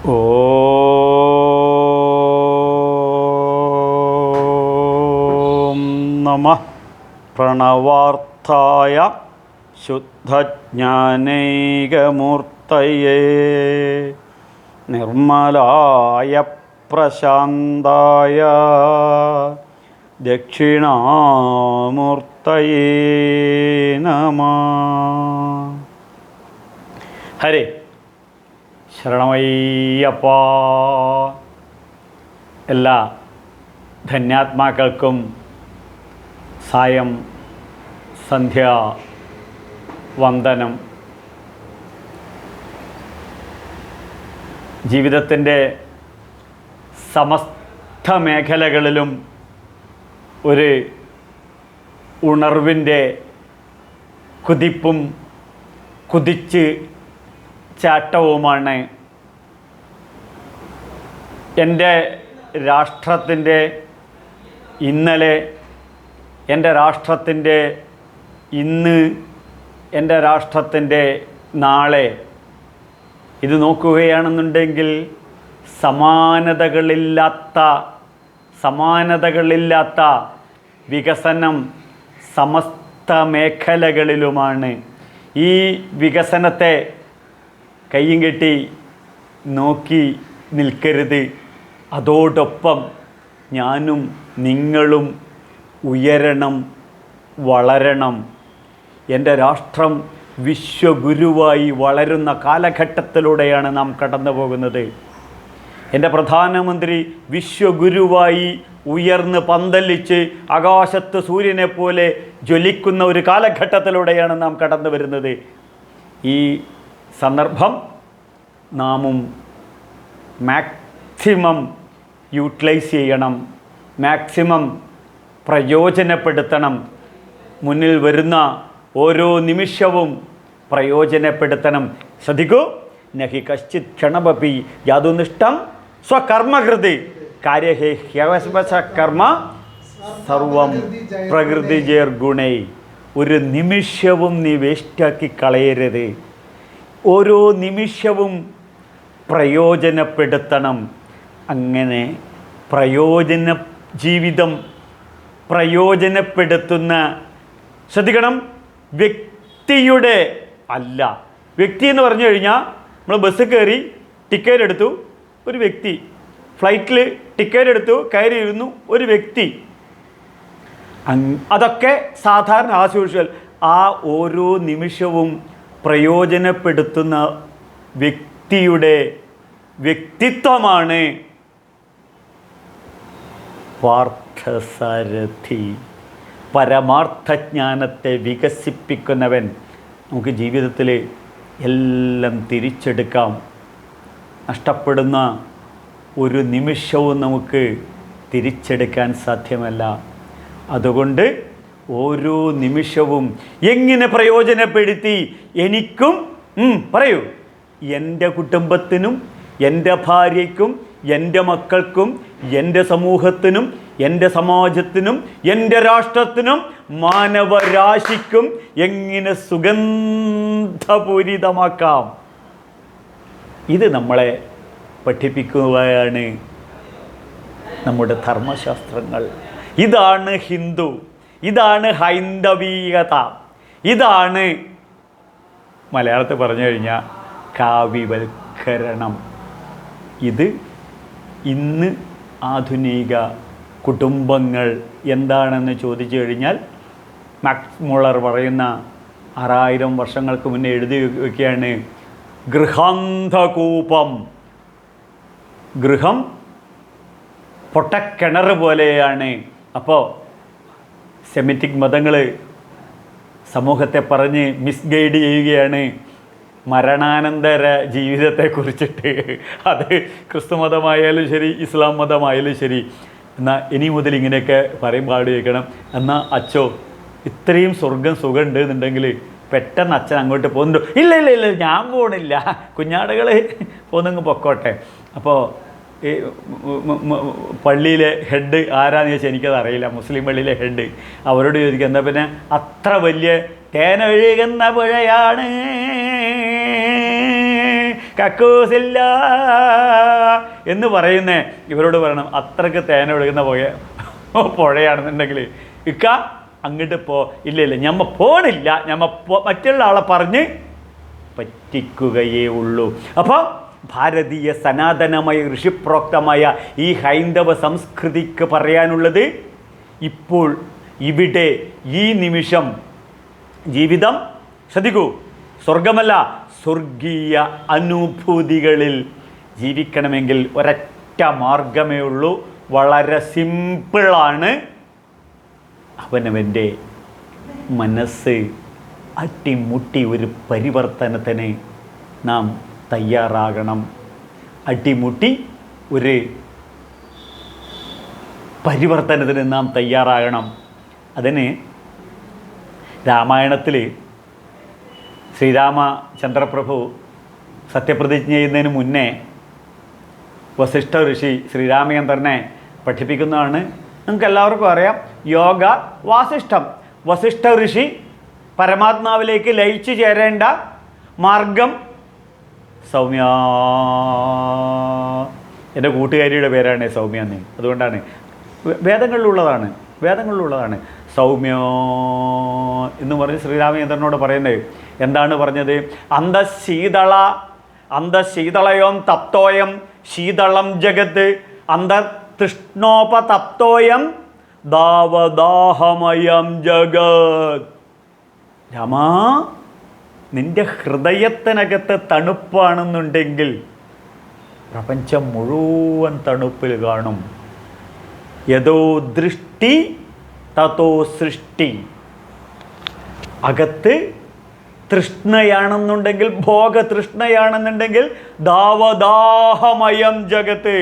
ഓം നമഃ പ്രണവാർത്ഥായ ശുദ്ധജ്ഞാനൈകമൂർത്തയേ നിർമ്മലായ പ്രശാന്തായ ദക്ഷിണാമൂർത്തയേ നമഃ. ഹരേ ശരണമയ്യപ്പ. എല്ലാ ധന്യാത്മാക്കൾക്കും സായം സന്ധ്യ വന്ദനം. ജീവിതത്തിൻ്റെ സമസ്ത മേഖലകളിലും ഒരു ഉണർവിൻ്റെ കുതിപ്പും കുതിച്ച് ചാട്ടവുമാണ് എൻ്റെ രാഷ്ട്രത്തിൻ്റെ ഇന്നലെ, എൻ്റെ രാഷ്ട്രത്തിൻ്റെ ഇന്ന്, എൻ്റെ രാഷ്ട്രത്തിൻ്റെ നാളെ. ഇത് നോക്കുകയാണെന്നുണ്ടെങ്കിൽ സമാനതകളില്ലാത്ത വികസനം സമസ്ത മേഖലകളിലുമാണ്. ഈ വികസനത്തെ കയ്യും കെട്ടി നോക്കി നിൽക്കരുത്. അതോടൊപ്പം ഞാനും നിങ്ങളും ഉയരണം, വളരണം. എൻ്റെ രാഷ്ട്രം വിശ്വഗുരുവായി വളരുന്ന കാലഘട്ടത്തിലൂടെയാണ് നാം കടന്നു പോകുന്നത്. എൻ്റെ പ്രധാനമന്ത്രി വിശ്വഗുരുവായി ഉയർന്ന് പന്തലിച്ച് ആകാശത്ത് സൂര്യനെ പോലെ ജ്വലിക്കുന്ന ഒരു കാലഘട്ടത്തിലൂടെയാണ് നാം കടന്നു വരുന്നത്. ഈ സന്ദർഭം നാമും മാക്സിമം യൂട്ടിലൈസ് ചെയ്യണം, മാക്സിമം പ്രയോജനപ്പെടുത്തണം. മുന്നിൽ വരുന്ന ഓരോ നിമിഷവും പ്രയോജനപ്പെടുത്തണം. ശ്രദ്ധിക്കൂ, നഹി കശ്ചിത് ക്ഷണമപി യാതൊനിഷ്ടം സ്വകർമ്മകൃതി കാര്യഹേ ഹ്യവശകർമ്മ സർവം പ്രകൃതിജൈർഗുണൈ. ഒരു നിമിഷവും നീ വേസ്റ്റാക്കി കളയരുത്. ഓരോ നിമിഷവും പ്രയോജനപ്പെടുത്തണം. അങ്ങനെ ജീവിതം പ്രയോജനപ്പെടുത്തുന്ന, ശ്രദ്ധിക്കണം, വ്യക്തിയുടെ അല്ല. വ്യക്തി എന്ന് പറഞ്ഞു കഴിഞ്ഞാൽ നമ്മൾ ബസ് കയറി ടിക്കറ്റ് എടുത്തു, ഒരു വ്യക്തി. ഫ്ലൈറ്റിൽ ടിക്കറ്റ് എടുത്തു, കയറിയിരുന്നു, ഒരു വ്യക്തി. അതൊക്കെ സാധാരണ ആസ് യൂഷ്വൽ. ആ ഓരോ നിമിഷവും പ്രയോജനപ്പെടുത്തുന്ന വ്യക്തിയുടെ വ്യക്തിത്വമാണ് പാർത്ഥസാരഥി. പരമാർത്ഥജ്ഞാനത്തെ വികസിപ്പിക്കുന്നവൻ. നമുക്ക് ജീവിതത്തിൽ എല്ലാം തിരിച്ചെടുക്കാം. നഷ്ടപ്പെടുന്ന ഒരു നിമിഷവും നമുക്ക് തിരിച്ചെടുക്കാൻ സാധ്യമല്ല. അതുകൊണ്ട് ഓരോ നിമിഷവും എങ്ങനെ പ്രയോജനപ്പെടുത്തി എനിക്കും പറയൂ, എൻ്റെ കുടുംബത്തിനും, എൻ്റെ ഭാര്യയ്ക്കും, എൻ്റെ മക്കൾക്കും, എൻ്റെ സമൂഹത്തിനും, എൻ്റെ സമാജത്തിനും, എൻ്റെ രാഷ്ട്രത്തിനും, മാനവരാശിക്കും എങ്ങനെ സുഗന്ധപൂരിതമാക്കാം. ഇത് നമ്മളെ പഠിപ്പിക്കുകയാണ് നമ്മുടെ ധർമ്മശാസ്ത്രങ്ങൾ. ഇതാണ് ഹിന്ദു, ഇതാണ് ഹൈന്ദവീയത, ഇതാണ് മലയാളത്തിൽ പറഞ്ഞു കഴിഞ്ഞാൽ കാവ്യവൽക്കരണം. ഇത് ഇന്ന് ആധുനിക കുടുംബങ്ങൾ എന്താണെന്ന് ചോദിച്ചു കഴിഞ്ഞാൽ മാക്സ് മുള്ളർ പറയുന്ന 6000 വർഷങ്ങൾക്ക് മുന്നേ എഴുതി വയ്ക്കുകയാണ്, ഗൃഹാന്ധകൂപം. ഗൃഹം പൊട്ടക്കിണർ പോലെയാണ്. അപ്പോൾ സെമിറ്റിക് മതങ്ങൾ സമൂഹത്തെ പറഞ്ഞ് മിസ്ഗൈഡ് ചെയ്യുകയാണ് മരണാനന്തര ജീവിതത്തെക്കുറിച്ചിട്ട്. അത് ക്രിസ്തു മതമായാലും ശരി, ഇസ്ലാം മതമായാലും ശരി. എന്നാൽ ഇനി മുതൽ ഇങ്ങനെയൊക്കെ പറയുമ്പോൾ ആട് ചോദിക്കണം, എന്നാൽ അച്ചോ ഇത്രയും സുഖം എന്നുണ്ടെങ്കിൽ പെട്ടെന്ന് അച്ഛൻ അങ്ങോട്ട് പോകുന്നുണ്ടോ? ഇല്ല ഇല്ല ഇല്ല, ഞാൻ പോകണില്ല, കുഞ്ഞാടുകൾ പോകുന്നെങ്കിൽ പൊക്കോട്ടെ. അപ്പോൾ ഈ പള്ളിയിലെ ഹെഡ് ആരാന്ന് ചോദിച്ചാൽ എനിക്കത് അറിയില്ല. മുസ്ലിം പള്ളിയിലെ ഹെഡ്. അവരോട് ചോദിക്കുക, എന്താ പിന്നെ അത്ര വലിയ തേനൊഴുകുന്ന പുഴയാണ് കക്കൂസില്ല എന്ന് പറയുന്ന ഇവരോട് പറയണം, അത്രയ്ക്ക് തേന ഒഴുകുന്ന പുഴയാണെന്നുണ്ടെങ്കിൽ ഇക്ക അങ്ങോട്ട് ഇല്ല ഞമ്മ പോണില്ല, ഞമ്മ മറ്റുള്ള ആളെ പറഞ്ഞ് പറ്റിക്കുകയേ ഉള്ളൂ. അപ്പോൾ ഭാരതീയ സനാതനമായ ഋഷിപ്രോക്തമായ ഈ ഹൈന്ദവ സംസ്കൃതിക്ക് പറയാനുള്ളത്, ഇപ്പോൾ ഇവിടെ ഈ നിമിഷം ജീവിതം ശ്രദ്ധിക്കൂ, സ്വർഗമല്ല സ്വർഗീയ അനുഭൂതികളിൽ ജീവിക്കണമെങ്കിൽ ഒരൊറ്റ മാർഗമേ ഉള്ളൂ. വളരെ സിമ്പിളാണ്. അവനവൻ്റെ മനസ്സ് അട്ടിമുട്ടി ഒരു പരിവർത്തനത്തിന് നാം തയ്യാറാകണം. അട്ടിമുട്ടി ഒരു പരിവർത്തനത്തിന് നാം തയ്യാറാകണം. അതിന് രാമായണത്തിൽ ശ്രീരാമചന്ദ്രപ്രഭു സത്യപ്രതിജ്ഞ ചെയ്യുന്നതിന് മുന്നേ വസിഷ്ഠ ഋഷി ശ്രീരാമചന്ദ്രനെ പഠിപ്പിക്കുന്നതാണ്. നിങ്ങൾക്ക് എല്ലാവർക്കും അറിയാം, യോഗ വാസിഷ്ഠം. വസിഷ്ഠ ഋഷി പരമാത്മാവിലേക്ക് ലയിച്ചു ചേരേണ്ട മാർഗം സൗമ്യ. എൻ്റെ കൂട്ടുകാരിയുടെ പേരാണ് സൗമ്യ എന്ന്, അതുകൊണ്ടാണ് വേദങ്ങളിലുള്ളതാണ് സൗമ്യ എന്ന് പറഞ്ഞ് ശ്രീരാമചന്ദ്രനോട് പറയുന്നത്. എന്താണ് പറഞ്ഞത്? അന്തശീതളയോം തപ്തോയം ശീതളം ജഗത്ത് അന്തർതൃഷ്ണോപതപ്തോയം ദാവദാഹമയം ജഗത്. രാമാ, നിന്റെ ഹൃദയത്തിനകത്ത് തണുപ്പാണെന്നുണ്ടെങ്കിൽ പ്രപഞ്ചം മുഴുവൻ തണുപ്പിൽ കാണും. യഥോ ദൃഷ്ടി തതോ സൃഷ്ടി. അകത്ത് തൃഷ്ണയാണെന്നുണ്ടെങ്കിൽ, ഭോഗതൃഷ്ണയാണെന്നുണ്ടെങ്കിൽ ദാവദാഹമയം ജഗത്ത്,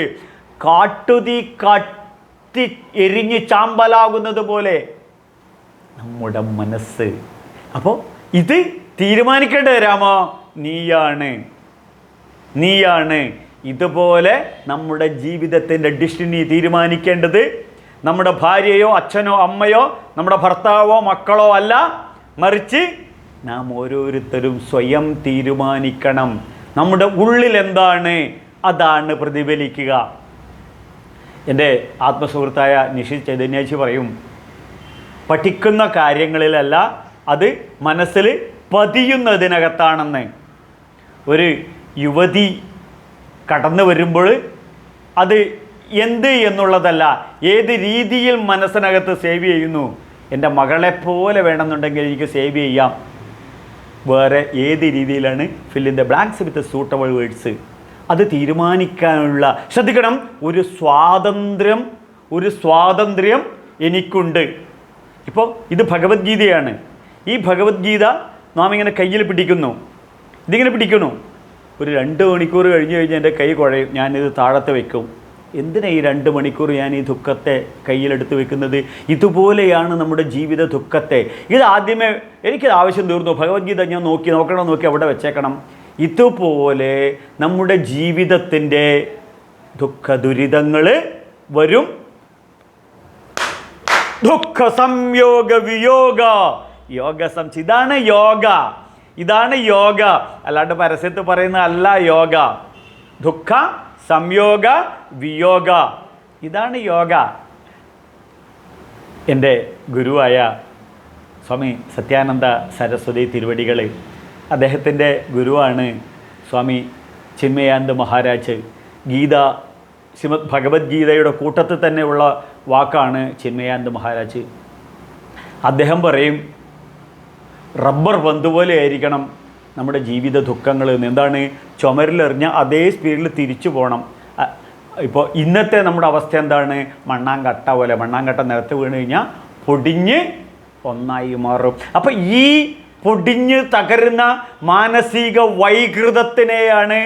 കാട്ടുതീ കത്തി എരിഞ്ഞ് ചാമ്പലാകുന്നത് പോലെ നമ്മുടെ മനസ്സ്. അപ്പോൾ ഇത് തീരുമാനിക്കേണ്ടത് രാമ നീയാണ്. ഇതുപോലെ നമ്മുടെ ജീവിതത്തിൻ്റെ ഡെസ്റ്റിനി തീരുമാനിക്കേണ്ടത് നമ്മുടെ ഭാര്യയോ അച്ഛനോ അമ്മയോ നമ്മുടെ ഭർത്താവോ മക്കളോ അല്ല, മറിച്ച് നാം ഓരോരുത്തരും സ്വയം തീരുമാനിക്കണം. നമ്മുടെ ഉള്ളിൽ എന്താണ് അതാണ് പ്രതിഫലിക്കുക. എൻ്റെ ആത്മസുഹൃത്തായ നിഷിത് ചൈതന്യാജി പറയും, പഠിക്കുന്ന കാര്യങ്ങളിലല്ല, അത് മനസ്സിൽ പതിയുന്നതിനകത്താണെന്ന്. ഒരു യുവതി കടന്നു വരുമ്പോൾ അത് എന്ത് എന്നുള്ളതല്ല, ഏത് രീതിയിൽ മനസ്സിനകത്ത് സേവ് ചെയ്യുന്നു. എൻ്റെ മകളെപ്പോലെ വേണമെന്നുണ്ടെങ്കിൽ എനിക്ക് സേവ് ചെയ്യാം. വേറെ ഏത് രീതിയിലാണ് fill in the blanks with suitable words, അത് തീരുമാനിക്കാനുള്ള, ശ്രദ്ധിക്കണം, ഒരു സ്വാതന്ത്ര്യം എനിക്കുണ്ട്. ഇപ്പോൾ ഇത് ഭഗവത്ഗീതയാണ്. ഈ ഭഗവത്ഗീത നാം ഇങ്ങനെ കയ്യിൽ പിടിക്കുന്നു, ഇതിങ്ങനെ പിടിക്കണു. ഒരു 2 മണിക്കൂർ കഴിഞ്ഞ് എൻ്റെ കൈ കുഴയും, ഞാനിത് താഴത്ത് വെക്കും. എന്തിനാ ഈ 2 മണിക്കൂർ ഞാൻ ഈ ദുഃഖത്തെ കയ്യിലെടുത്ത് വെക്കുന്നത്? ഇതുപോലെയാണ് നമ്മുടെ ജീവിത ദുഃഖത്തെ. ഇത് ആദ്യമേ എനിക്കത് ആവശ്യം തീർന്നു, ഭഗവത്ഗീത ഞാൻ നോക്കി അവിടെ വെച്ചേക്കണം. ഇതുപോലെ നമ്മുടെ ജീവിതത്തിൻ്റെ ദുഃഖ ദുരിതങ്ങൾ വരും. ദുഃഖ സംയോഗ വിയോഗ ഇതാണ് യോഗ, അല്ലാണ്ട് പരസ്യത്തിൽ പറയുന്ന അല്ല യോഗ. ദുഃഖ സംയോഗ വിയോഗ, ഇതാണ് യോഗ. എൻ്റെ ഗുരുവായ സ്വാമി സത്യാനന്ദ സരസ്വതി തിരുവടികൾ, അദ്ദേഹത്തിൻ്റെ ഗുരുവാണ് സ്വാമി ചിന്മയാനന്ദ മഹാരാജ്. ശ്രീമദ് ഭഗവത്ഗീതയുടെ കൂട്ടത്തിൽ തന്നെയുള്ള വാക്കാണ് ചിന്മയാനന്ദ മഹാരാജ്. അദ്ദേഹം പറയും, റബ്ബർ പന്ത് പോലെ ആയിരിക്കണം നമ്മുടെ ജീവിത ദുഃഖങ്ങൾ. എന്താണ്? ചുമരിലെറിഞ്ഞ അതേ സ്പീഡിൽ തിരിച്ചു പോകണം. ഇപ്പോൾ ഇന്നത്തെ നമ്മുടെ അവസ്ഥ എന്താണ്? മണ്ണാങ്കട്ട പോലെ, മണ്ണാങ്കട്ട നിലത്ത് വീണ് കഴിഞ്ഞാൽ പൊടിഞ്ഞ് ഒന്നായി മാറും. അപ്പം ഈ പൊടിഞ്ഞ് തകരുന്ന മാനസിക വൈകൃതത്തിനെയാണ്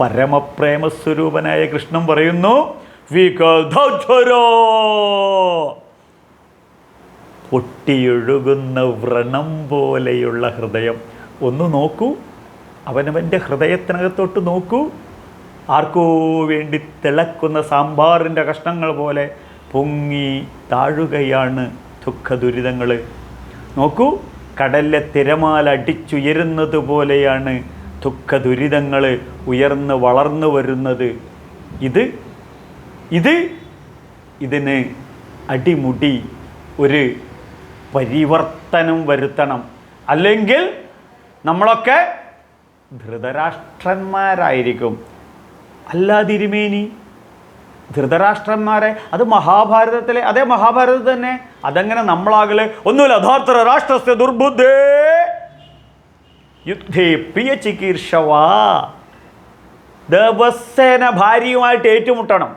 പരമപ്രേമസ്വരൂപനായ കൃഷ്ണൻ പറയുന്നു, വികധരോ, പൊട്ടിയൊഴുകുന്ന വ്രണം പോലെയുള്ള ഹൃദയം. ഒന്ന് നോക്കൂ, അവനവൻ്റെ ഹൃദയത്തിനകത്തോട്ട് നോക്കൂ. ആർക്കോ വേണ്ടി തിളക്കുന്ന സാമ്പാറിൻ്റെ കഷ്ണങ്ങൾ പോലെ പൊങ്ങി താഴുകയാണ് ദുഃഖ ദുരിതങ്ങൾ. നോക്കൂ, കടലിലെ തിരമാല അടിച്ചുയരുന്നത് പോലെയാണ് ദുഃഖ ദുരിതങ്ങൾ ഉയർന്ന് വളർന്നു വരുന്നത്. ഇതിന് അടിമുടി ഒരു പരിവർത്തനം വരുത്തണം. അല്ലെങ്കിൽ നമ്മളൊക്കെ ധൃതരാഷ്ട്രന്മാരായിരിക്കും. അല്ല തിരുമേനി, ധൃതരാഷ്ട്രന്മാരെ അത് മഹാഭാരതത്തിലെ അതേ മഹാഭാരതത്തിൽ തന്നെ അതെങ്ങനെ നമ്മളാകല്? ഒന്നുമില്ല. ധാർത്തര രാഷ്ട്രസ്യ ദുർബുദ്ധേ യുദ്ധേ പ്രിയ ചികീർഷവാ. ദിവസേന ഭാര്യയുമായിട്ട് ഏറ്റുമുട്ടണം,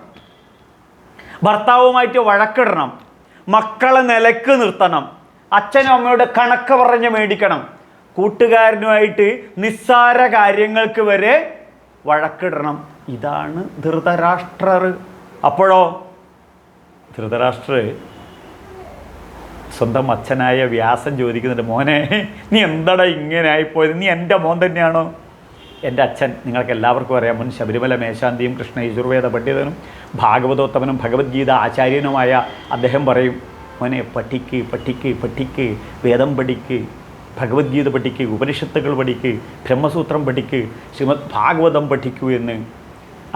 ഭർത്താവുമായിട്ട് വഴക്കിടണം, മക്കളെ നിലക്ക് നിർത്തണം, അച്ഛനും അമ്മയുടെ കണക്ക് പറഞ്ഞ് മേടിക്കണം, കൂട്ടുകാരനുമായിട്ട് നിസ്സാര കാര്യങ്ങൾക്ക് വരെ വഴക്കിടണം. ഇതാണ് ധൃതരാഷ്ട്രർ. അപ്പോഴോ ധൃതരാഷ്ട്രർ സ്വന്തം അച്ഛനായ വ്യാസൻ ചോദിക്കുന്നുണ്ട്, മോനെ നീ എന്താടാ ഇങ്ങനെ ആയിപ്പോയത്? നീ എൻ്റെ മോൻ തന്നെയാണോ? എൻ്റെ അച്ഛൻ നിങ്ങൾക്ക് എല്ലാവർക്കും അറിയാം, മുൻ ശബരിമല മേശാന്തിയും കൃഷ്ണ യജുർവേദ പണ്ഡിതനും ഭാഗവതോത്തമനും ഭഗവത്ഗീത ആചാര്യനുമായ അദ്ദേഹം പറയും, മോനെ പഠിക്ക് പഠിക്ക് പഠിക്ക്, വേദം പഠിക്ക്, ഭഗവത്ഗീത പഠിക്ക്, ഉപനിഷത്തുകൾ പഠിക്ക്, ബ്രഹ്മസൂത്രം പഠിക്ക്, ശ്രീമദ് ഭാഗവതം പഠിക്കൂ എന്ന്.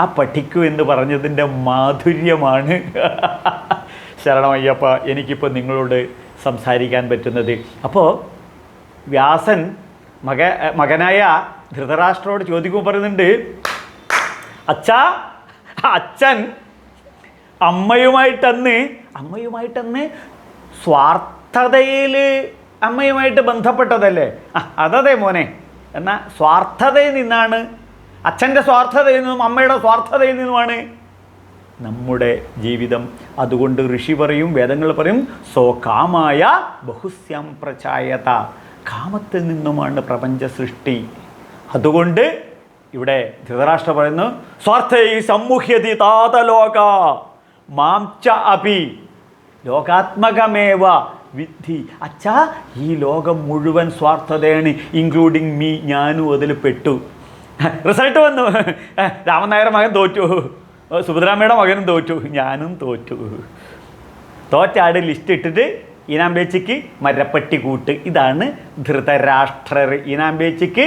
ആ പഠിക്കൂ എന്ന് പറഞ്ഞതിൻ്റെ മാധുര്യമാണ് ശരണമയ്യപ്പ എനിക്കിപ്പോൾ നിങ്ങളോട് സംസാരിക്കാൻ പറ്റുന്നത്. അപ്പോൾ വ്യാസൻ മകനായ ധൃതരാഷ്ട്രരോട് ചോദിക്കുമ്പോൾ പറയുന്നുണ്ട്, അച്ഛൻ അമ്മയുമായിട്ടന്ന് സ്വാർത്ഥതയിൽ അമ്മയുമായിട്ട് ബന്ധപ്പെട്ടതല്ലേ? അതേ മോനെ. എന്നാൽ സ്വാർത്ഥതയിൽ നിന്നാണ്, അച്ഛൻ്റെ സ്വാർത്ഥതയിൽ നിന്നും അമ്മയുടെ സ്വാർത്ഥതയിൽ നിന്നുമാണ് നമ്മുടെ ജീവിതം. അതുകൊണ്ട് ഋഷി പറയും, വേദങ്ങൾ പറയും, കാമായ ബഹുസ്യം പ്രചായത. കാമത്തിൽ നിന്നുമാണ് പ്രപഞ്ച സൃഷ്ടി. അതുകൊണ്ട് ഇവിടെ ധൃതരാഷ്ട്ര പറയുന്നു, സ്വാർത്ഥൈ സമ്മുഹ്യതി താതലോക മാം ച അപി ലോകാത്മകമേവ വിദ്ധി. അച്ഛാ, ഈ ലോകം മുഴുവൻ സ്വാർത്ഥതയാണ്, ഇൻക്ലൂഡിങ് മീ, ഞാനും അതിൽ പെട്ടു. റിസൾട്ട് വന്നു, രാമൻ നായരുടെ മകൻ തോറ്റു, സുഭദ്രാമ്മയുടെ മകനും തോറ്റു, ഞാനും തോറ്റു. തോറ്റാട് ലിസ്റ്റ് ഇട്ടിട്ട് ഈനാമ്പേച്ചിക്ക് മരപ്പട്ടി കൂട്ട്. ഇതാണ് ധൃതരാഷ്ട്രർ. ഈനാമ്പേച്ചിക്ക്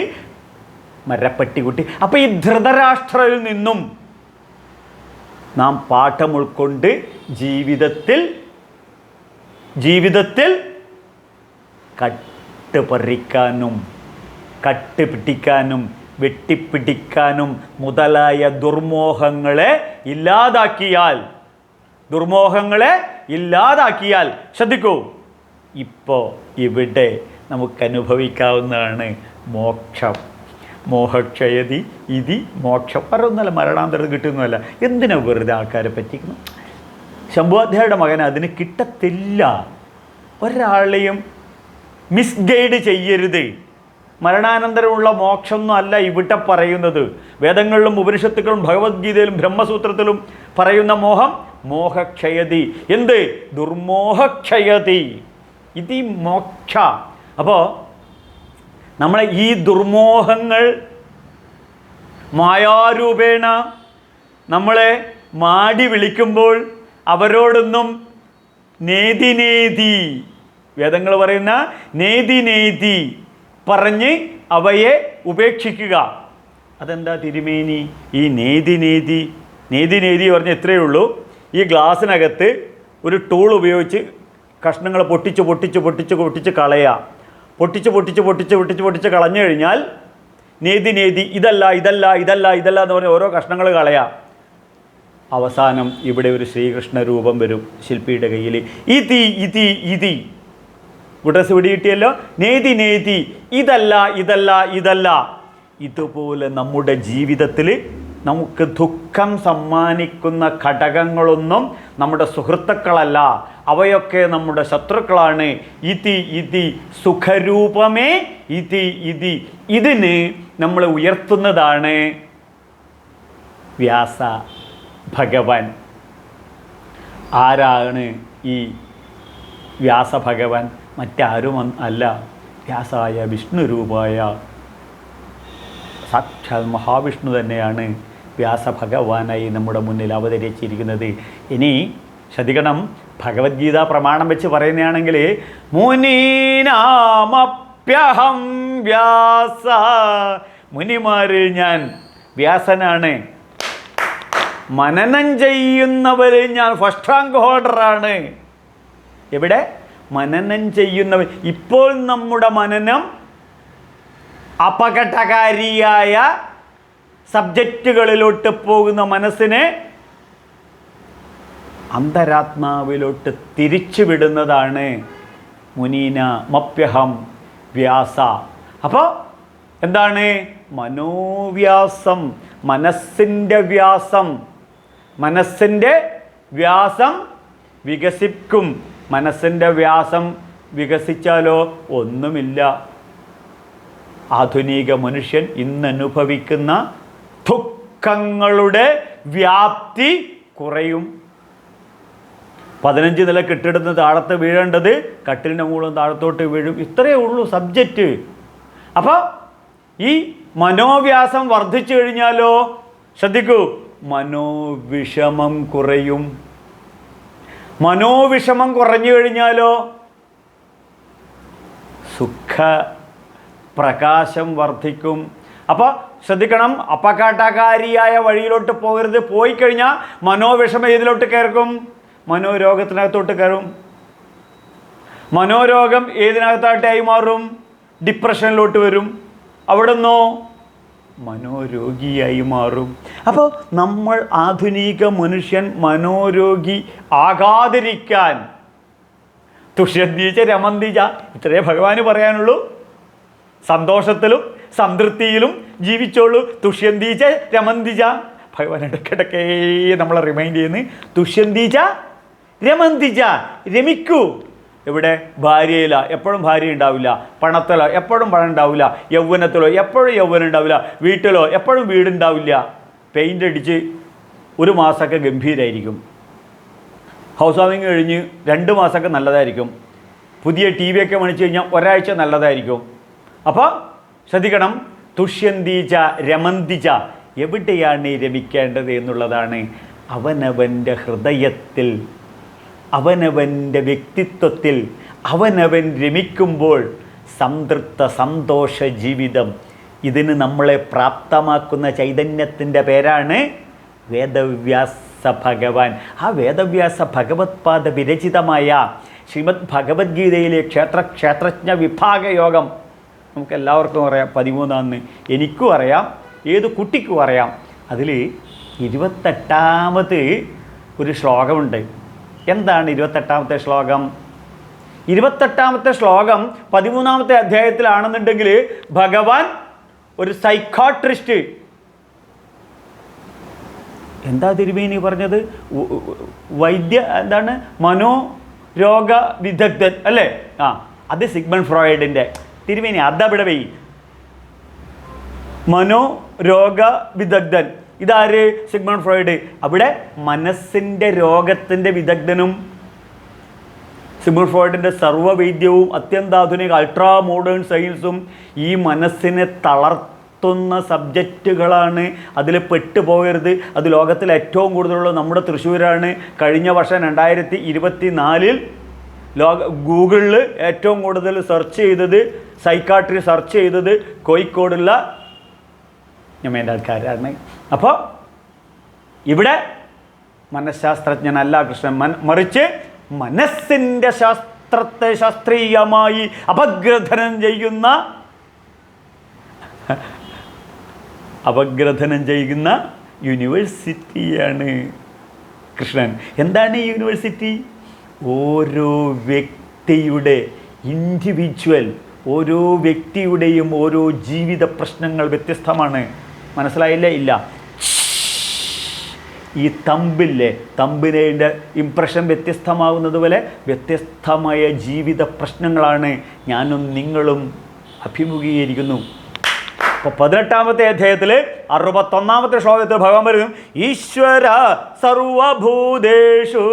മരപ്പട്ടി കൂട്ടി. അപ്പോൾ ഈ ധൃതരാഷ്ട്രരിൽ നിന്നും നാം പാഠം ഉൾക്കൊണ്ട് ജീവിതത്തിൽ കട്ടുപറിക്കാനും കട്ടുപിടിക്കാനും വെട്ടിപ്പിടിക്കാനും മുതലായ ദുർമോഹങ്ങളെ ഇല്ലാതാക്കിയാൽ ശ്രദ്ധിക്കൂ, ഇപ്പോൾ ഇവിടെ നമുക്ക് അനുഭവിക്കാവുന്നതാണ് മോക്ഷം. മോഹക്ഷയതി ഇതി മോക്ഷം. പറയൊന്നുമല്ല, മരണാന്തരം കിട്ടുന്നതല്ല. എന്തിനാ വെറുതെ ആൾക്കാരെ പറ്റിക്കുന്നു? ശംഭുവാധ്യായുടെ മകൻ അതിന് കിട്ടത്തില്ല. ഒരാളെയും മിസ്ഗൈഡ് ചെയ്യരുത്. മരണാനന്തരമുള്ള മോക്ഷമൊന്നും അല്ല ഇവിടെ പറയുന്നത്. വേദങ്ങളിലും ഉപനിഷത്തുക്കളും ഭഗവത്ഗീതയിലും ബ്രഹ്മസൂത്രത്തിലും പറയുന്ന മോഹക്ഷയതി. എന്ത്? ദുർമോഹക്ഷയതി ഇതി മോക്ഷ. അപ്പോൾ നമ്മളെ ഈ ദുർമോഹങ്ങൾ മായാരൂപേണ നമ്മളെ മാടി വിളിക്കുമ്പോൾ അവരോടൊന്നും നേതി വേദങ്ങൾ പറയുന്ന നേതി പറഞ്ഞ് അവയെ ഉപേക്ഷിക്കുക. അതെന്താ തിരുമേനി ഈ നേതി പറഞ്ഞ് എത്രയേ ഉള്ളൂ? ഈ ഗ്ലാസ്സിനകത്ത് ഒരു ടൂൾ ഉപയോഗിച്ച് കഷ്ണങ്ങൾ പൊട്ടിച്ച് കളയുക. പൊട്ടിച്ച് കളഞ്ഞു കഴിഞ്ഞാൽ നേതി ഇതല്ല എന്ന് പറഞ്ഞ് ഓരോ കഷ്ണങ്ങൾ കളയുക. അവസാനം ഇവിടെ ഒരു ശ്രീകൃഷ്ണ രൂപം വരും ശില്പിയുടെ കയ്യിൽ. ഇതി ഗുഡ്രസ് പിടി കിട്ടിയല്ലോ. നേതി ഇതല്ല. ഇതുപോലെ നമ്മുടെ ജീവിതത്തിൽ നമുക്ക് ദുഃഖം സമ്മാനിക്കുന്ന ഘടകങ്ങളൊന്നും നമ്മുടെ സുഹൃത്തുക്കളല്ല, അവയൊക്കെ നമ്മുടെ ശത്രുക്കളാണ്. ഇതി സുഖരൂപമേ ഇതി. ഇതിന് നമ്മളെ ഉയർത്തുന്നതാണ് വ്യാസ ഭഗവാൻ. ആരാണ് ഈ വ്യാസ ഭഗവാൻ? മറ്റാരും അല്ല, വ്യാസായ വിഷ്ണു രൂപായ സാക്ഷാൽ മഹാവിഷ്ണു തന്നെയാണ് വ്യാസഭഗവാനായി നമ്മുടെ മുന്നിൽ അവതരിച്ചിരിക്കുന്നത്. ഇനി ശ്രദ്ധിക്കണം, ഭഗവത്ഗീത പ്രമാണം വെച്ച് പറയുന്നതാണെങ്കിൽ മുനീനാമപ്യഹം വ്യാസ മുനിമാരിൽ ഞാൻ വ്യാസനാണ്. മനനം ചെയ്യുന്നവരിൽ ഞാൻ ഫസ്റ്റ് റാങ്ക് ഹോൾഡറാണ്. എവിടെ? മനനം ചെയ്യുന്നവർ. ഇപ്പോൾ നമ്മുടെ മനനം അപകടകാരിയായ സബ്ജക്റ്റുകളിലോട്ട് പോകുന്ന മനസ്സിനെ അന്തരാത്മാവിലോട്ട് തിരിച്ചുവിടുന്നതാണ് മുനീന മപ്യഹം വ്യാസ. അപ്പോൾ എന്താണ്? മനോവ്യാസം, മനസ്സിൻ്റെ വ്യാസം. മനസ്സിൻ്റെ വ്യാസം വികസിക്കും. മനസ്സിൻ്റെ വ്യാസം വികസിച്ചാലോ ഒന്നുമില്ല. ആധുനിക മനുഷ്യൻ ഇന്നനുഭവിക്കുന്ന ദുഃഖങ്ങളുടെ വ്യാപ്തി കുറയും. 15 നില കെട്ടിടത്തിന് താഴത്ത് വീഴേണ്ടത് കട്ടിലിൻ്റെ മുകളിൽ താഴത്തോട്ട് വീഴും. ഇത്രയേ ഉള്ളൂ സബ്ജക്റ്റ്. അപ്പോൾ ഈ മനോവ്യാസം വർദ്ധിച്ചു കഴിഞ്ഞാലോ ശ്രദ്ധിക്കൂ, മനോവിഷമം കുറയും. മനോവിഷമം കുറഞ്ഞു കഴിഞ്ഞാലോ സുഖ പ്രകാശം വർദ്ധിക്കും. അപ്പോൾ ശ്രദ്ധിക്കണം, അപകടകാരിയായ വഴിയിലോട്ട് പോകരുത്. പോയി കഴിഞ്ഞാൽ മനോവിഷമം ഏതിലോട്ട് കയറും? മനോരോഗത്തിനകത്തോട്ട് കയറും. മനോരോഗം ഏതിനകത്തായിട്ടായി മാറും? ഡിപ്രഷനിലോട്ട് വരും. അവിടെ നിന്നോ മനോരോഗിയായി മാറും. അപ്പോൾ നമ്മൾ ആധുനിക മനുഷ്യൻ മനോരോഗി ആകാതിരിക്കാൻ തുഷ്യന്തീച്ച രമന്തീച്ച, ഇത്രയേ ഭഗവാന് പറയാനുള്ളൂ. സന്തോഷത്തിലും സംതൃപ്തിയിലും ജീവിച്ചോളൂ. തുഷ്യന്തീച്ച രമന്തിച്ച. ഭഗവാൻ ഇടയ്ക്കിടയ്ക്കേ നമ്മളെ റിമൈൻഡ് ചെയ്യുന്നു. തുഷ്യന്തീച്ച രമന്തിച്ച, രമിക്കൂ. ഇവിടെ ഭാര്യയില എപ്പോഴും ഭാര്യ ഉണ്ടാവില്ല, പണത്തിലോ എപ്പോഴും പണം ഉണ്ടാവില്ല, യൗവനത്തിലോ എപ്പോഴും യൗവനം ഉണ്ടാവില്ല, വീട്ടിലോ എപ്പോഴും വീടുണ്ടാവില്ല. പെയിൻ്റ് അടിച്ച് 1 മാസമൊക്കെ ഗംഭീരമായിരിക്കും. ഹൗസ് വാമിങ് കഴിഞ്ഞ് 2 മാസമൊക്കെ നല്ലതായിരിക്കും. പുതിയ TV ഒക്കെ മേടിച്ച് കഴിഞ്ഞാൽ ഒരാഴ്ച നല്ലതായിരിക്കും. അപ്പോൾ ശ്രദ്ധിക്കണം, തുഷ്യന്തീച്ച രമന്തിച്ച, എവിടെയാണ് രമിക്കേണ്ടത് എന്നുള്ളതാണ്. അവനവൻ്റെ ഹൃദയത്തിൽ, അവനവൻ്റെ വ്യക്തിത്വത്തിൽ അവനവൻ രമിക്കുമ്പോൾ സംതൃപ്ത സന്തോഷ ജീവിതം. ഇതിന് നമ്മളെ പ്രാപ്തമാക്കുന്ന ചൈതന്യത്തിൻ്റെ പേരാണ് വേദവ്യാസ ഭഗവാൻ. ആ വേദവ്യാസ ഭഗവത്പാദ വിരചിതമായ ശ്രീമദ് ഭഗവത്ഗീതയിലെ ക്ഷേത്രജ്ഞ വിഭാഗ യോഗം നമുക്കെല്ലാവർക്കും അറിയാം. 13 എനിക്കും അറിയാം, ഏത് കുട്ടിക്കും അറിയാം. അതിൽ 28ാമത് ഒരു ശ്ലോകമുണ്ട്. എന്താണ് 28ാമത്തെ ശ്ലോകം? 28ാമത്തെ ശ്ലോകം 13ാമത്തെ അധ്യായത്തിലാണെന്നുണ്ടെങ്കിൽ ഭഗവാൻ ഒരു സൈക്കാട്രിസ്റ്റ്. എന്താ തിരുമേനി പറഞ്ഞത്? എന്താണ്? മനോരോഗ വിദഗ്ധൻ അല്ലേ? അത് സിഗ്മണ്ട് ഫ്രോയിഡിൻ്റെ. തിരുമേനി അതവിടെ വെയ്. മനോരോഗ വിദഗ്ധൻ ഇതാര്? Sigmund Freud. അവിടെ മനസ്സിൻ്റെ രോഗത്തിൻ്റെ വിദഗ്ധനും. സിഗ്മണ്ട് ഫ്രോയിഡിൻ്റെ സർവ്വവൈദ്യവും അത്യന്താധുനിക അൾട്രാ മോഡേൺ സയൻസും ഈ മനസ്സിനെ തളർത്തുന്ന സബ്ജക്റ്റുകളാണ്. അതിൽ പെട്ടുപോകരുത്. അത് ലോകത്തിൽ ഏറ്റവും കൂടുതലുള്ള നമ്മുടെ തൃശ്ശൂരാണ്. കഴിഞ്ഞ വർഷം 2024 ഗൂഗിളിൽ ഏറ്റവും കൂടുതൽ സെർച്ച് ചെയ്തത്, സൈക്കാട്രി സെർച്ച് ചെയ്തത് കോഴിക്കോടുള്ള ഞമ്മേൻ്റെ ആൾക്കാരാണ്. അപ്പോൾ ഇവിടെ മനഃശാസ്ത്രജ്ഞനല്ല കൃഷ്ണൻ, മറിച്ച് മനസ്സിൻ്റെ ശാസ്ത്രത്തെ ശാസ്ത്രീയമായി അപഗ്രഥനം ചെയ്യുന്ന യൂണിവേഴ്സിറ്റിയാണ് കൃഷ്ണൻ. എന്താണ് ഈ യൂണിവേഴ്സിറ്റി? ഓരോ വ്യക്തിയുടെ ഇൻഡിവിജ്വൽ, ഓരോ വ്യക്തിയുടെയും ഓരോ ജീവിത പ്രശ്നങ്ങൾ വ്യത്യസ്തമാണ്. മനസ്സിലായില്ലേ? ഇല്ല. ഈ തമ്പിൻ്റെ ഇംപ്രഷൻ വ്യത്യസ്തമാകുന്നത് പോലെ വ്യത്യസ്തമായ ജീവിത പ്രശ്നങ്ങളാണ് ഞാനും നിങ്ങളും അഭിമുഖീകരിക്കുന്നു. അപ്പോൾ 18ാമത്തെ അധ്യായത്തിൽ 61ാമത്തെ ശ്ലോകത്തിൽ ഭഗവാൻ പറയും, ഈശ്വര സർവഭൂതേഷു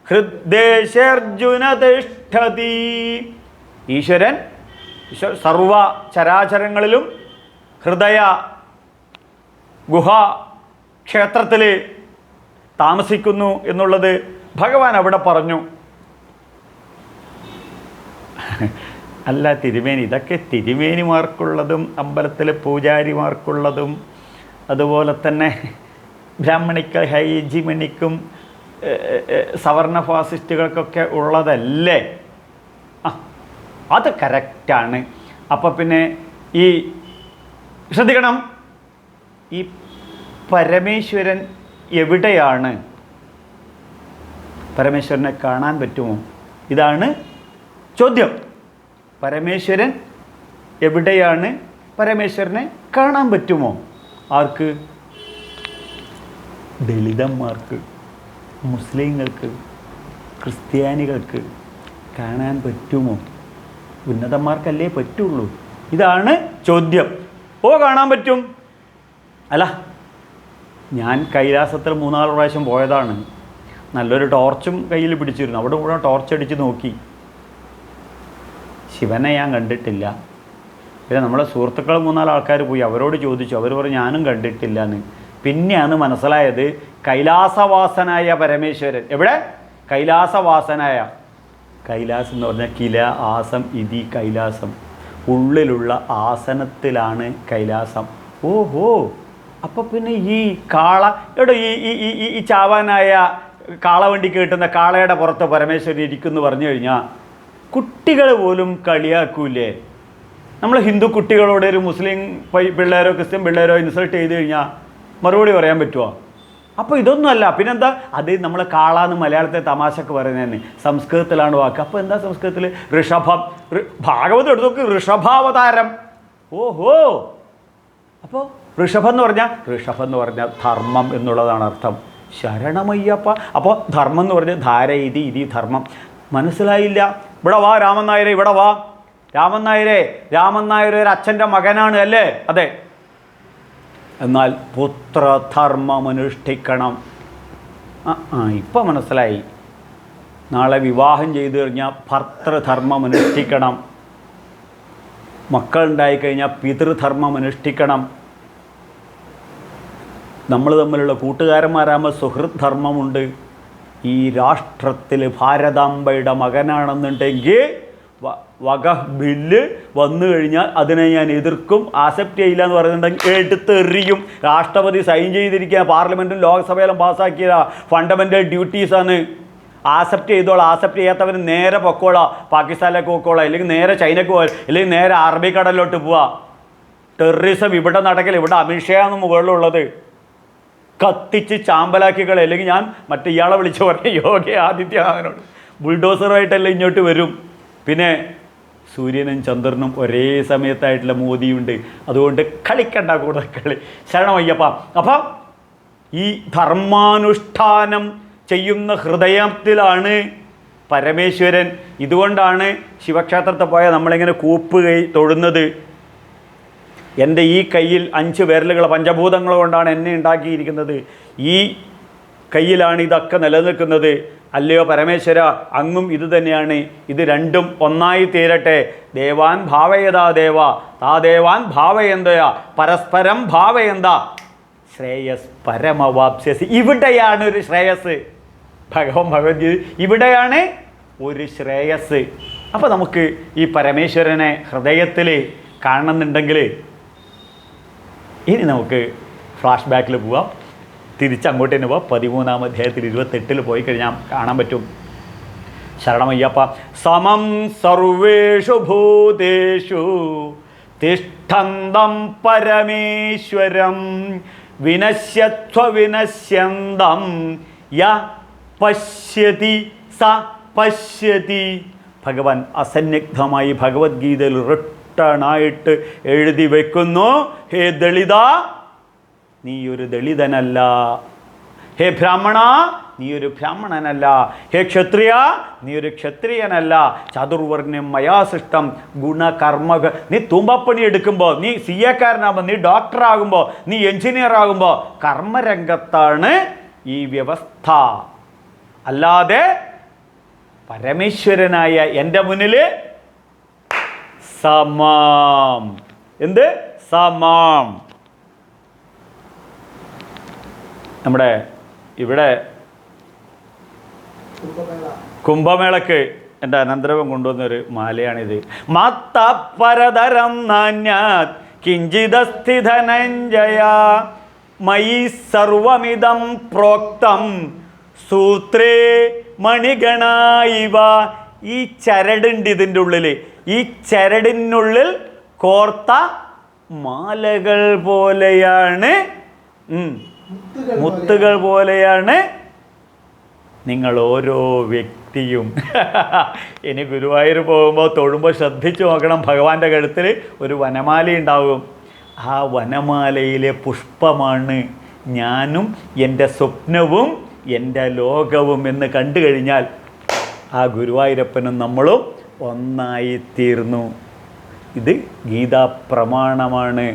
ഹൃദ്ദേശർജുന തിഷ്ഠതി. ഈശ്വരൻ സർവ ചരാചരങ്ങളിലും ഹൃദയ ഗുഹ ക്ഷേത്രത്തിൽ താമസിക്കുന്നു എന്നുള്ളത് ഭഗവാൻ അവിടെ പറഞ്ഞു. അല്ല തിരുമേനി, ഇതൊക്കെ തിരുമേനിമാർക്കുള്ളതും അമ്പലത്തിലെ പൂജാരിമാർക്കുള്ളതും അതുപോലെ തന്നെ ബ്രാഹ്മണിക്ക് ഹൈജിമണിക്കും സവർണ ഫാസിസ്റ്റുകൾക്കൊക്കെ ഉള്ളതല്ലേ? ആ, അത് കറക്റ്റാണ്. അപ്പോൾ പിന്നെ ഈ ശ്രദ്ധിക്കണം, ഈ പരമേശ്വരൻ എവിടെയാണ്? പരമേശ്വരനെ കാണാൻ പറ്റുമോ? ഇതാണ് ചോദ്യം. പരമേശ്വരൻ എവിടെയാണ്? പരമേശ്വരനെ കാണാൻ പറ്റുമോ? ആർക്ക്? ദളിതന്മാർക്ക്, മുസ്ലിങ്ങൾക്ക്, ക്രിസ്ത്യാനികൾക്ക് കാണാൻ പറ്റുമോ? ഉന്നതന്മാർക്കല്ലേ പറ്റുള്ളൂ. ഇതാണ് ചോദ്യം. ഓ, കാണാൻ പറ്റും. അല്ല, ഞാൻ കൈലാസത്തിൽ 3-4 പ്രാവശ്യം പോയതാണ്. നല്ലൊരു ടോർച്ചും കയ്യിൽ പിടിച്ചിരുന്നു. അവിടെ കൂടെ ടോർച്ച് അടിച്ച് നോക്കി. ശിവനെ ഞാൻ കണ്ടിട്ടില്ല. പിന്നെ നമ്മളെ സുഹൃത്തുക്കൾ 3-4 ആൾക്കാർ പോയി, അവരോട് ചോദിച്ചു. അവർ പറഞ്ഞു ഞാനും കണ്ടിട്ടില്ല എന്ന്. പിന്നെയാണ് മനസ്സിലായത് കൈലാസവാസനായ പരമേശ്വരൻ. എവിടെ? കൈലാസവാസനായ. കൈലാസം എന്ന് പറഞ്ഞാൽ കില ആസം ഇതി കൈലാസം, ഉള്ളിലുള്ള ആസനത്തിലാണ് കൈലാസം. ഓഹോ, അപ്പോൾ പിന്നെ ഈ കാള എവിടെ ഈ ചാവാനായ കാളവണ്ടി കിട്ടുന്ന കാളയുടെ പുറത്ത് പരമേശ്വരൻ ഇരിക്കുമെന്ന് പറഞ്ഞു കഴിഞ്ഞാൽ കുട്ടികൾ പോലും കളിയാക്കൂലേ? നമ്മൾ ഹിന്ദു കുട്ടികളോട് ഒരു മുസ്ലിം പിള്ളേരോ ക്രിസ്ത്യൻ പിള്ളേരോ ഇൻസൾട്ട് ചെയ്ത് കഴിഞ്ഞാൽ മറുപടി പറയാൻ പറ്റുമോ? അപ്പോൾ ഇതൊന്നുമല്ല. പിന്നെന്താ? അത് നമ്മൾ കാളാന്ന് മലയാളത്തെ തമാശക്ക് പറയുന്നതന്നെ, സംസ്കൃതത്തിലാണ് വാക്ക്. അപ്പോൾ എന്താ സംസ്കൃതത്തിൽ? ഋഷഭം. ഭാഗവതം എടുത്ത് നോക്ക്, ഋഷഭാവതാരം. ഓഹോ, അപ്പോൾ ഋഷഭം എന്ന് പറഞ്ഞാൽ ധർമ്മം എന്നുള്ളതാണ് അർത്ഥം. ശരണമയ്യപ്പ. അപ്പോൾ ധർമ്മം എന്ന് പറഞ്ഞാൽ ധാര ഇതി ധർമ്മം. മനസ്സിലായില്ല? ഇവിടെ വാ രാമൻ നായരെ, ഇവിടെ വാ. രാമൻ നായരെ ഒരു അച്ഛൻ്റെ മകനാണ് അല്ലേ? അതെ. എന്നാൽ പുത്രധർമ്മം അനുഷ്ഠിക്കണം. ഇപ്പം മനസ്സിലായി. നാളെ വിവാഹം ചെയ്തു കഴിഞ്ഞാൽ ഭർത്തൃധർമ്മം അനുഷ്ഠിക്കണം. മക്കളുണ്ടായിക്കഴിഞ്ഞാൽ പിതൃധർമ്മം അനുഷ്ഠിക്കണം. നമ്മൾ തമ്മിലുള്ള കൂട്ടുകാരന്മാരാകുമ്പോൾ സുഹൃത് ധർമ്മമുണ്ട്. ഈ രാഷ്ട്രത്തിൽ ഭാരതാംബയുടെ മകനാണെന്നുണ്ടെങ്കിൽ വക ബില്ല് വന്നു കഴിഞ്ഞാൽ അതിനെ ഞാൻ എതിർക്കും, ആക്സെപ്റ്റ് ചെയ്യില്ല എന്ന് പറയുന്നുണ്ടെങ്കിൽ എടുത്തെറിയും. രാഷ്ട്രപതി സൈൻ ചെയ്തിരിക്കുക, പാർലമെൻറ്റും ലോക്സഭയിലും പാസ്സാക്കിയ ഫണ്ടമെൻ്റൽ ഡ്യൂട്ടീസാണ്. ആക്സെപ്റ്റ് ചെയ്തോളാം. ആക്സെപ്റ്റ് ചെയ്യാത്തവർ നേരെ പൊക്കോളാം, പാകിസ്ഥാനിലേക്ക് പൊക്കോളാം, അല്ലെങ്കിൽ നേരെ ചൈനക്ക് പോകാം, അല്ലെങ്കിൽ നേരെ അറബിക്കടലിലോട്ട് പോവാം. ടെററിസം ഇവിടെ നടക്കില്ല. ഇവിടെ അമിത്ഷാന്ന് മുകളിലുള്ളത് കത്തിച്ച് ചാമ്പലാക്കികളെ. അല്ലെങ്കിൽ ഞാൻ ഇയാളെ വിളിച്ച് പറഞ്ഞ യോഗി ആദിത്യനാഥനോട് ബുൾഡോസറായിട്ടല്ല ഇങ്ങോട്ട് വരും. പിന്നെ സൂര്യനും ചന്ദ്രനും ഒരേ സമയത്തായിട്ടുള്ള മോദിയുണ്ട്. അതുകൊണ്ട് കളിക്കണ്ട കൂടുതൽ കളി. ശരണമയ്യപ്പ. അപ്പം ഈ ധർമാനുഷ്ഠാനം ചെയ്യുന്ന ഹൃദയത്തിലാണ് പരമേശ്വരൻ. ഇതുകൊണ്ടാണ് ശിവക്ഷേത്രത്തിൽ പോയാൽ നമ്മളിങ്ങനെ കൂപ്പ് കൈ തൊഴുന്നത്. എൻ്റെ ഈ കയ്യിൽ 5 വിരലുകൾ പഞ്ചഭൂതങ്ങൾ കൊണ്ടാണ് എന്നെ ഉണ്ടാക്കിയിരിക്കുന്നത്. ഈ കയ്യിലാണ് ഇതൊക്കെ നിലനിൽക്കുന്നത്. അല്ലയോ പരമേശ്വര, അങ്ങും ഇത് തന്നെയാണ്. ഇത് രണ്ടും ഒന്നായി തീരട്ടെ. ദേവാൻ ഭാവയതാ ദേവ താ ദേവാൻ ഭാവയന്തയാ പരസ്പരം ഭാവയന്ത ശ്രേയസ് പരമവാപ്സ്യസി. ഇവിടെയാണ് ഒരു ശ്രേയസ്. ഭഗവത്ഗീത ഇവിടെയാണ് ഒരു ശ്രേയസ്. അപ്പോൾ നമുക്ക് ഈ പരമേശ്വരനെ ഹൃദയത്തിൽ കാണുന്നുണ്ടെങ്കിൽ ഇനി നമുക്ക് ഫ്ലാഷ് ബാക്കിൽ പോവാം. തിരിച്ചങ്ങോട്ട് തന്നെ പോവാം. 13-ാം അധ്യായത്തിൽ 28 പോയി കഴിഞ്ഞാൽ കാണാൻ പറ്റും. ശരണമയ്യപ്പ. സമം സർവേഷു ഭൂതേഷു തിഷ്ഠന്തം പരമേശ്വരം വിനശ്യത്വ വിനശ്യന്തം യ പശ്യതി സ പശ്യതി. ഭഗവാൻ അസന്നിഗ്ധമായി ഭഗവത്ഗീതയിൽ റിട്ടേണായിട്ട് എഴുതി വയ്ക്കുന്നു. ഹേ ദളിത, നീ ഒരു ദളിതനല്ല. ഹേ ബ്രാഹ്മണ, നീ ഒരു ബ്രാഹ്മണനല്ല. ഹേ ക്ഷത്രിയ, നീ ഒരു ക്ഷത്രിയനല്ല. ചതുർവർണ്ണ്യം മയാ സൃഷ്ടം ഗുണകർമ്മ. നീ തൂമ്പപ്പണി എടുക്കുമ്പോൾ, നീ CA-കാരനാകുമ്പോൾ, നീ ഡോക്ടറാകുമ്പോൾ, നീ എഞ്ചിനീയർ ആകുമ്പോൾ കർമ്മരംഗത്താണ് ഈ വ്യവസ്ഥ. അല്ലാതെ പരമേശ്വരനായ എൻ്റെ മുന്നിൽ സമം. എന്ത് സമം? നമ്മുടെ ഇവിടെ കുംഭമേളക്ക് എൻ്റെ അനന്തരവൻ കൊണ്ടുവന്നൊരു മാലയാണിത്. മത്തപരതരം നാന്യാത് കിഞ്ചിദസ്തി ധനഞ്ജയ മയി സർവമിദം പ്രോക്തം സൂത്രേ മണിഗണായിവ. ഈ ചരടുണ്ട് ഇതിൻ്റെ ഉള്ളിൽ. ഈ ചരടിനുള്ളിൽ കോർത്ത മാലകൾ പോലെയാണ്, മുത്തുകൾ പോലെയാണ് നിങ്ങൾ ഓരോ വ്യക്തിയും. ഇനി ഗുരുവായൂർ പോകുമ്പോൾ തൊഴുമ്പോൾ ശ്രദ്ധിച്ചു നോക്കണം, ഭഗവാന്റെ കഴുത്തിൽ ഒരു വനമാല ഉണ്ടാവും. ആ വനമാലയിലെ പുഷ്പമാണ് ഞാനും എൻ്റെ സ്വപ്നവും എൻ്റെ ലോകവും എന്ന് കണ്ടു കഴിഞ്ഞാൽ ആ ഗുരുവായൂരപ്പനും നമ്മളും ഒന്നായിത്തീർന്നു. ഇത് ഗീതാ പ്രമാണമാണ്.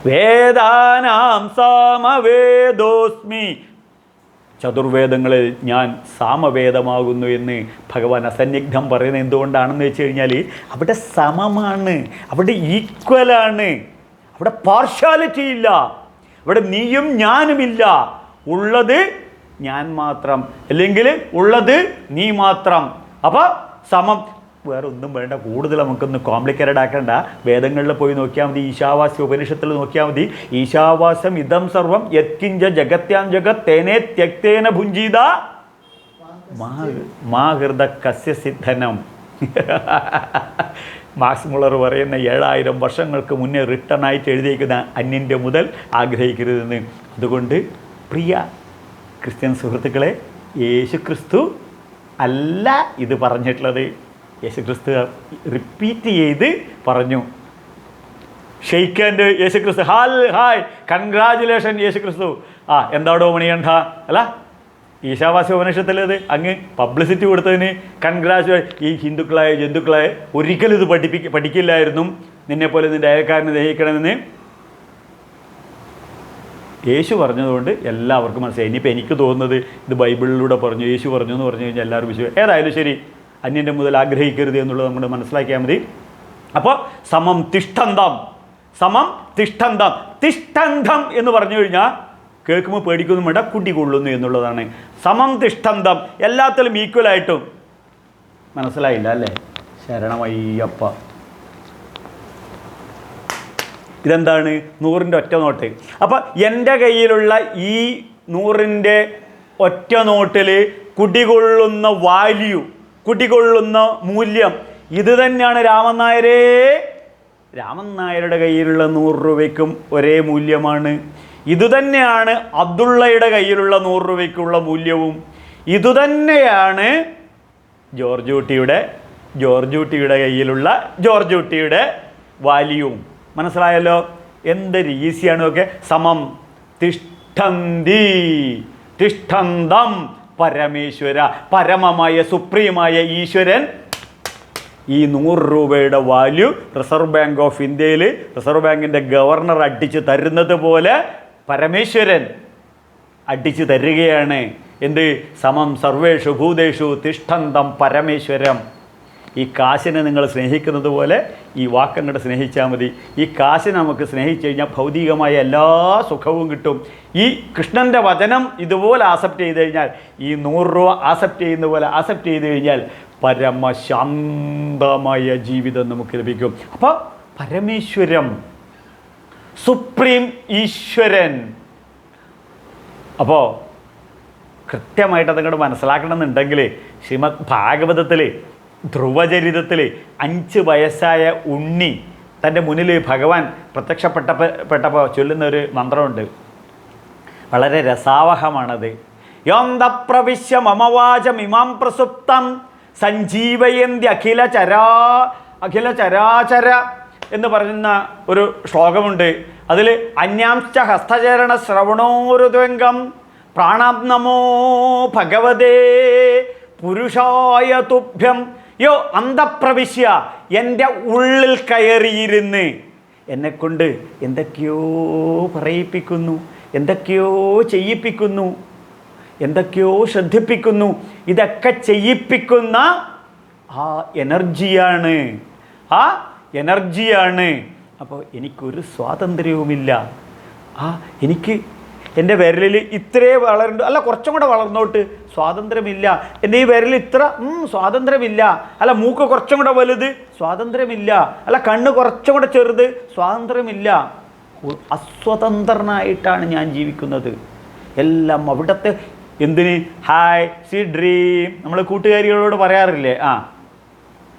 വേദാനാം സാമവേദോസ്മി, ചതുർവേദങ്ങളിൽ ഞാൻ സാമവേദമാകുന്നു എന്ന് ഭഗവാൻ അസന്നിഗ്ധം പറയുന്നത് എന്തുകൊണ്ടാണെന്ന് വെച്ച് കഴിഞ്ഞാൽ അവിടെ സമമാണ്, അവിടെ ഈക്വലാണ്, അവിടെ പാർഷ്യാലിറ്റി ഇല്ല, അവിടെ നീയും ഞാനുമില്ല. ഉള്ളത് ഞാൻ മാത്രം, അല്ലെങ്കിൽ ഉള്ളത് നീ മാത്രം. അപ്പോൾ സമം. വേറെ ഒന്നും വേണ്ട, കൂടുതൽ നമുക്കൊന്ന് കോംപ്ലിക്കേറ്റഡ് ആക്കണ്ട. വേദങ്ങളിൽ പോയി നോക്കിയാൽ മതി, ഈശാവാസ്യ ഉപനിഷത്തിൽ നോക്കിയാൽ മതി. ഈശാവാസ്യം ഇതം സർവം യത്കിഞ്ച ജഗത്യാം ജഗത് തേനേ ത്യക്തേന ഭുഞ്ചീത മാ ഹൃദ കസ്യ സിദ്ധനം. മാക്സ് മുള്ളർ പറയുന്ന 7000 വർഷങ്ങൾക്ക് മുന്നേ റിട്ടേൺ ആയിട്ട് എഴുതിയിരിക്കുന്ന അന്യൻ്റെ മുതൽ ആഗ്രഹിക്കരുതെന്ന്. അതുകൊണ്ട് പ്രിയ ക്രിസ്ത്യൻ സുഹൃത്തുക്കളെ, യേശുക്രിസ്തു അല്ല ഇത് പറഞ്ഞിട്ടുള്ളത്. യേശുക്രിസ്തു റിപ്പീറ്റ് ചെയ്ത് പറഞ്ഞു. ഷെയ്ക്ക് ഹാൻഡ് യേശുക്രിസ്തു, ഹായ് കൺഗ്രാജുലേഷൻ യേശുക്രിസ്തു. എന്താടോ മണിയണ്ട അല്ല, ഈശാവാസ്യ ഉപനിഷത്തിലത് അങ്ങ് പബ്ലിസിറ്റി കൊടുത്തതിന് കൺഗ്രാജുലേഷൻ. ഈ ഹിന്ദുക്കളായ ജന്തുക്കളായ ഒരിക്കലും ഇത് പഠിക്കില്ലായിരുന്നു, നിന്നെപ്പോലെ നിൻ്റെ അയൽക്കാരനെ ദഹിക്കണമെന്ന് യേശു പറഞ്ഞതുകൊണ്ട് എല്ലാവർക്കും മനസ്സിലായി. ഇനിയിപ്പോൾ എനിക്ക് തോന്നുന്നത് ഇത് ബൈബിളിലൂടെ പറഞ്ഞു, യേശു പറഞ്ഞു എന്ന് പറഞ്ഞു കഴിഞ്ഞാൽ എല്ലാവരും വിശ്വസിക്കും. ഏതായാലും ശരി, അന്യൻ്റെ മുതൽ ആഗ്രഹിക്കരുത് എന്നുള്ളത് നമ്മൾ മനസ്സിലാക്കിയാൽ മതി. അപ്പോൾ സമം തിഷ്ഠന്തം, സമം തിഷ്ഠന്തം. തിഷ്ഠന്തം എന്ന് പറഞ്ഞു കഴിഞ്ഞാൽ കേൾക്കുമ്പോൾ പേടിക്കൊന്നും വേണ്ട, കുട്ടികൊള്ളുന്നു എന്നുള്ളതാണ്. സമം തിഷ്ഠന്തം, എല്ലാത്തിലും ഈക്വലായിട്ടും. മനസ്സിലായില്ല അല്ലേ? ശരണമയ്യപ്പ. ഇതെന്താണ്? 100ൻ്റെ ഒറ്റ നോട്ട്. അപ്പം എൻ്റെ കയ്യിലുള്ള ഈ 100ൻ്റെ ഒറ്റ നോട്ടിൽ കുടികൊള്ളുന്ന വാല്യൂ, കുടികൊള്ളുന്ന മൂല്യം ഇത് തന്നെയാണ്. രാമൻ നായരുടെ കയ്യിലുള്ള 100 രൂപയ്ക്കും ഒരേ മൂല്യമാണ്. ഇതുതന്നെയാണ് അബ്ദുള്ളയുടെ കയ്യിലുള്ള 100 രൂപയ്ക്കുള്ള മൂല്യവും. ഇതുതന്നെയാണ് ജോർജ് കുട്ടിയുടെ കയ്യിലുള്ള ജോർജ് കുട്ടിയുടെ വാല്യൂവും. മനസ്സിലായല്ലോ? എന്തൊരു ഈസിയാണ്. ഒക്കെ സമം തിഷ്ഠന്തി തിഷ്ഠന്തം പരമേശ്വര, പരമമായ സുപ്രീമായ ഈശ്വരൻ ഈ 100 രൂപയുടെ വാല്യൂ റിസർവ് ബാങ്ക് ഓഫ് ഇന്ത്യയിൽ റിസർവ് ബാങ്കിൻ്റെ ഗവർണർ അടിച്ച് തരുന്നത് പോലെ പരമേശ്വരൻ അടിച്ചു തരികയാണ്. എന്ത്? സമം സർവേഷു ഭൂതേഷു തിഷ്ഠന്തം പരമേശ്വരം. ഈ കാശിനെ നിങ്ങൾ സ്നേഹിക്കുന്നത് പോലെ ഈ വാക്കങ്ങോട്ട് സ്നേഹിച്ചാൽ മതി. ഈ കാശിനെ നമുക്ക് സ്നേഹിച്ചു കഴിഞ്ഞാൽ ഭൗതികമായ എല്ലാ സുഖവും കിട്ടും. ഈ കൃഷ്ണൻ്റെ വചനം ഇതുപോലെ ആക്സെപ്റ്റ് ചെയ്ത് കഴിഞ്ഞാൽ, ഈ 100 രൂപ ആക്സെപ്റ്റ് ചെയ്യുന്ന പോലെ ആക്സെപ്റ്റ് ചെയ്ത് കഴിഞ്ഞാൽ പരമശാന്തമായ ജീവിതം നമുക്ക് ലഭിക്കും. അപ്പോൾ പരമേശ്വരം, സുപ്രീം ഈശ്വരൻ. അപ്പോൾ കൃത്യമായിട്ട് അതങ്ങോട്ട് മനസ്സിലാക്കണമെന്നുണ്ടെങ്കിൽ ശ്രീമദ് ഭാഗവതത്തിൽ ധ്രുവചരിതത്തിൽ 5 വയസ്സായ ഉണ്ണി തൻ്റെ മുന്നിൽ ഭഗവാൻ പ്രത്യക്ഷപ്പെട്ടപ്പോൾ ചൊല്ലുന്നൊരു മന്ത്രമുണ്ട്. വളരെ രസാവഹമാണത്. യോന്തപ്രവിശ്യ മമവാചമിമാം പ്രസുപ്തം സഞ്ജീവയന്തി അഖില ചരാചര എന്ന് പറയുന്ന ഒരു ശ്ലോകമുണ്ട്. അതിൽ അന്യാംശ്ച ഹസ്തചരണ ശ്രവണോരുദ്വംഗം പ്രാണാം നമോ ഭഗവതേ പുരുഷായ തുഭ്യം. യോ അന്തപ്രവിശ്യ, എൻ്റെ ഉള്ളിൽ കയറിയിരുന്ന് എന്നെക്കൊണ്ട് എന്തൊക്കെയോ പറയിപ്പിക്കുന്നു, എന്തൊക്കെയോ ചെയ്യിപ്പിക്കുന്നു, എന്തൊക്കെയോ ശ്രദ്ധിപ്പിക്കുന്നു. ഇതൊക്കെ ചെയ്യിപ്പിക്കുന്ന ആ എനർജിയാണ്. അപ്പോൾ എനിക്കൊരു സ്വാതന്ത്ര്യവുമില്ല. എനിക്ക് എൻ്റെ വിരലിൽ ഇത്രേ വളരുന്നുണ്ട്, അല്ല കുറച്ചും കൂടെ വളർന്നോട്ട്, സ്വാതന്ത്ര്യമില്ല. എൻ്റെ ഈ വിരൽ ഇത്ര, സ്വാതന്ത്ര്യമില്ല. അല്ല മൂക്ക് കുറച്ചും കൂടെ വലുത്, സ്വാതന്ത്ര്യമില്ല. അല്ല കണ്ണ് കുറച്ചും കൂടെ ചെറുത്, സ്വാതന്ത്ര്യമില്ല. അസ്വതന്ത്രനായിട്ടാണ് ഞാൻ ജീവിക്കുന്നത്. എല്ലാം അവിടുത്തെ എന്തിന് ഹായ് സി ഡ്രീം നമ്മൾ കൂട്ടുകാരികളോട് പറയാറില്ലേ?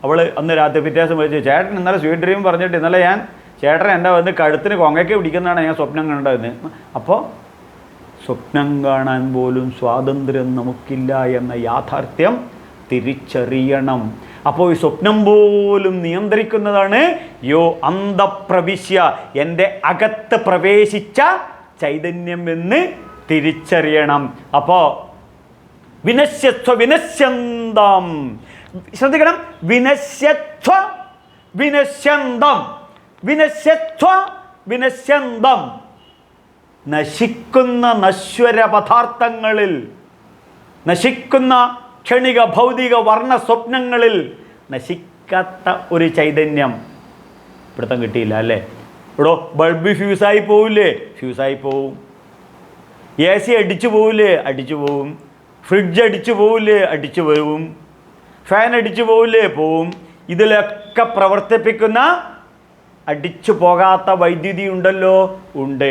അവൾ അന്ന് രാത്രി പിറ്റേ ദിവസം വെച്ച് ചേട്ടൻ ഇന്നലെ സ്വീറ്റ് ഡ്രീം പറഞ്ഞിട്ട് ഇന്നലെ ചേട്ടൻ എൻ്റെ വന്ന് കഴുത്തിന് കൊങ്ങയ്ക്ക് പിടിക്കുന്നതാണ് ഞാൻ സ്വപ്നം കണ്ടതെന്ന്. അപ്പോൾ സ്വപ്നം കാണാൻ പോലും സ്വാതന്ത്ര്യം നമുക്കില്ല എന്ന യാഥാർത്ഥ്യം തിരിച്ചറിയണം. അപ്പോൾ ഈ സ്വപ്നം പോലും നിയന്ത്രിക്കുന്നതാണ് യോ അന്തഃപ്രവിശ്യ, എൻ്റെ അകത്ത് പ്രവേശിച്ച ചൈതന്യം എന്ന് തിരിച്ചറിയണം. അപ്പോൾ വിനശ്യത്വ വിനശ്യന്തം, ശ്രദ്ധിക്കണം, വിനശ്യത്വ വിനശ്യന്തം, വിനശ്യത്വ വിനശ്യന്തം. നശിക്കുന്ന നശ്വര പദാർത്ഥങ്ങളിൽ, നശിക്കുന്ന ക്ഷണിക ഭൗതിക വർണ്ണ സ്വപ്നങ്ങളിൽ നശിക്കാത്ത ഒരു ചൈതന്യം. പിടുത്തം കിട്ടിയില്ല അല്ലേ? ഇവിടെ ബൾബ് ഫ്യൂസായി പോവില്ലേ? ഫ്യൂസായി പോവും. AC അടിച്ചു പോവില്ലേ? അടിച്ചു പോവും. ഫ്രിഡ്ജ് അടിച്ചു പോവില്ലേ? അടിച്ചു പോവും. ഫാൻ അടിച്ചു പോവില്ലേ? പോവും. ഇതിലൊക്കെ പ്രവർത്തിപ്പിക്കുന്ന അടിച്ചു പോകാത്ത വൈദ്യുതി ഉണ്ടല്ലോ, ഉണ്ട്.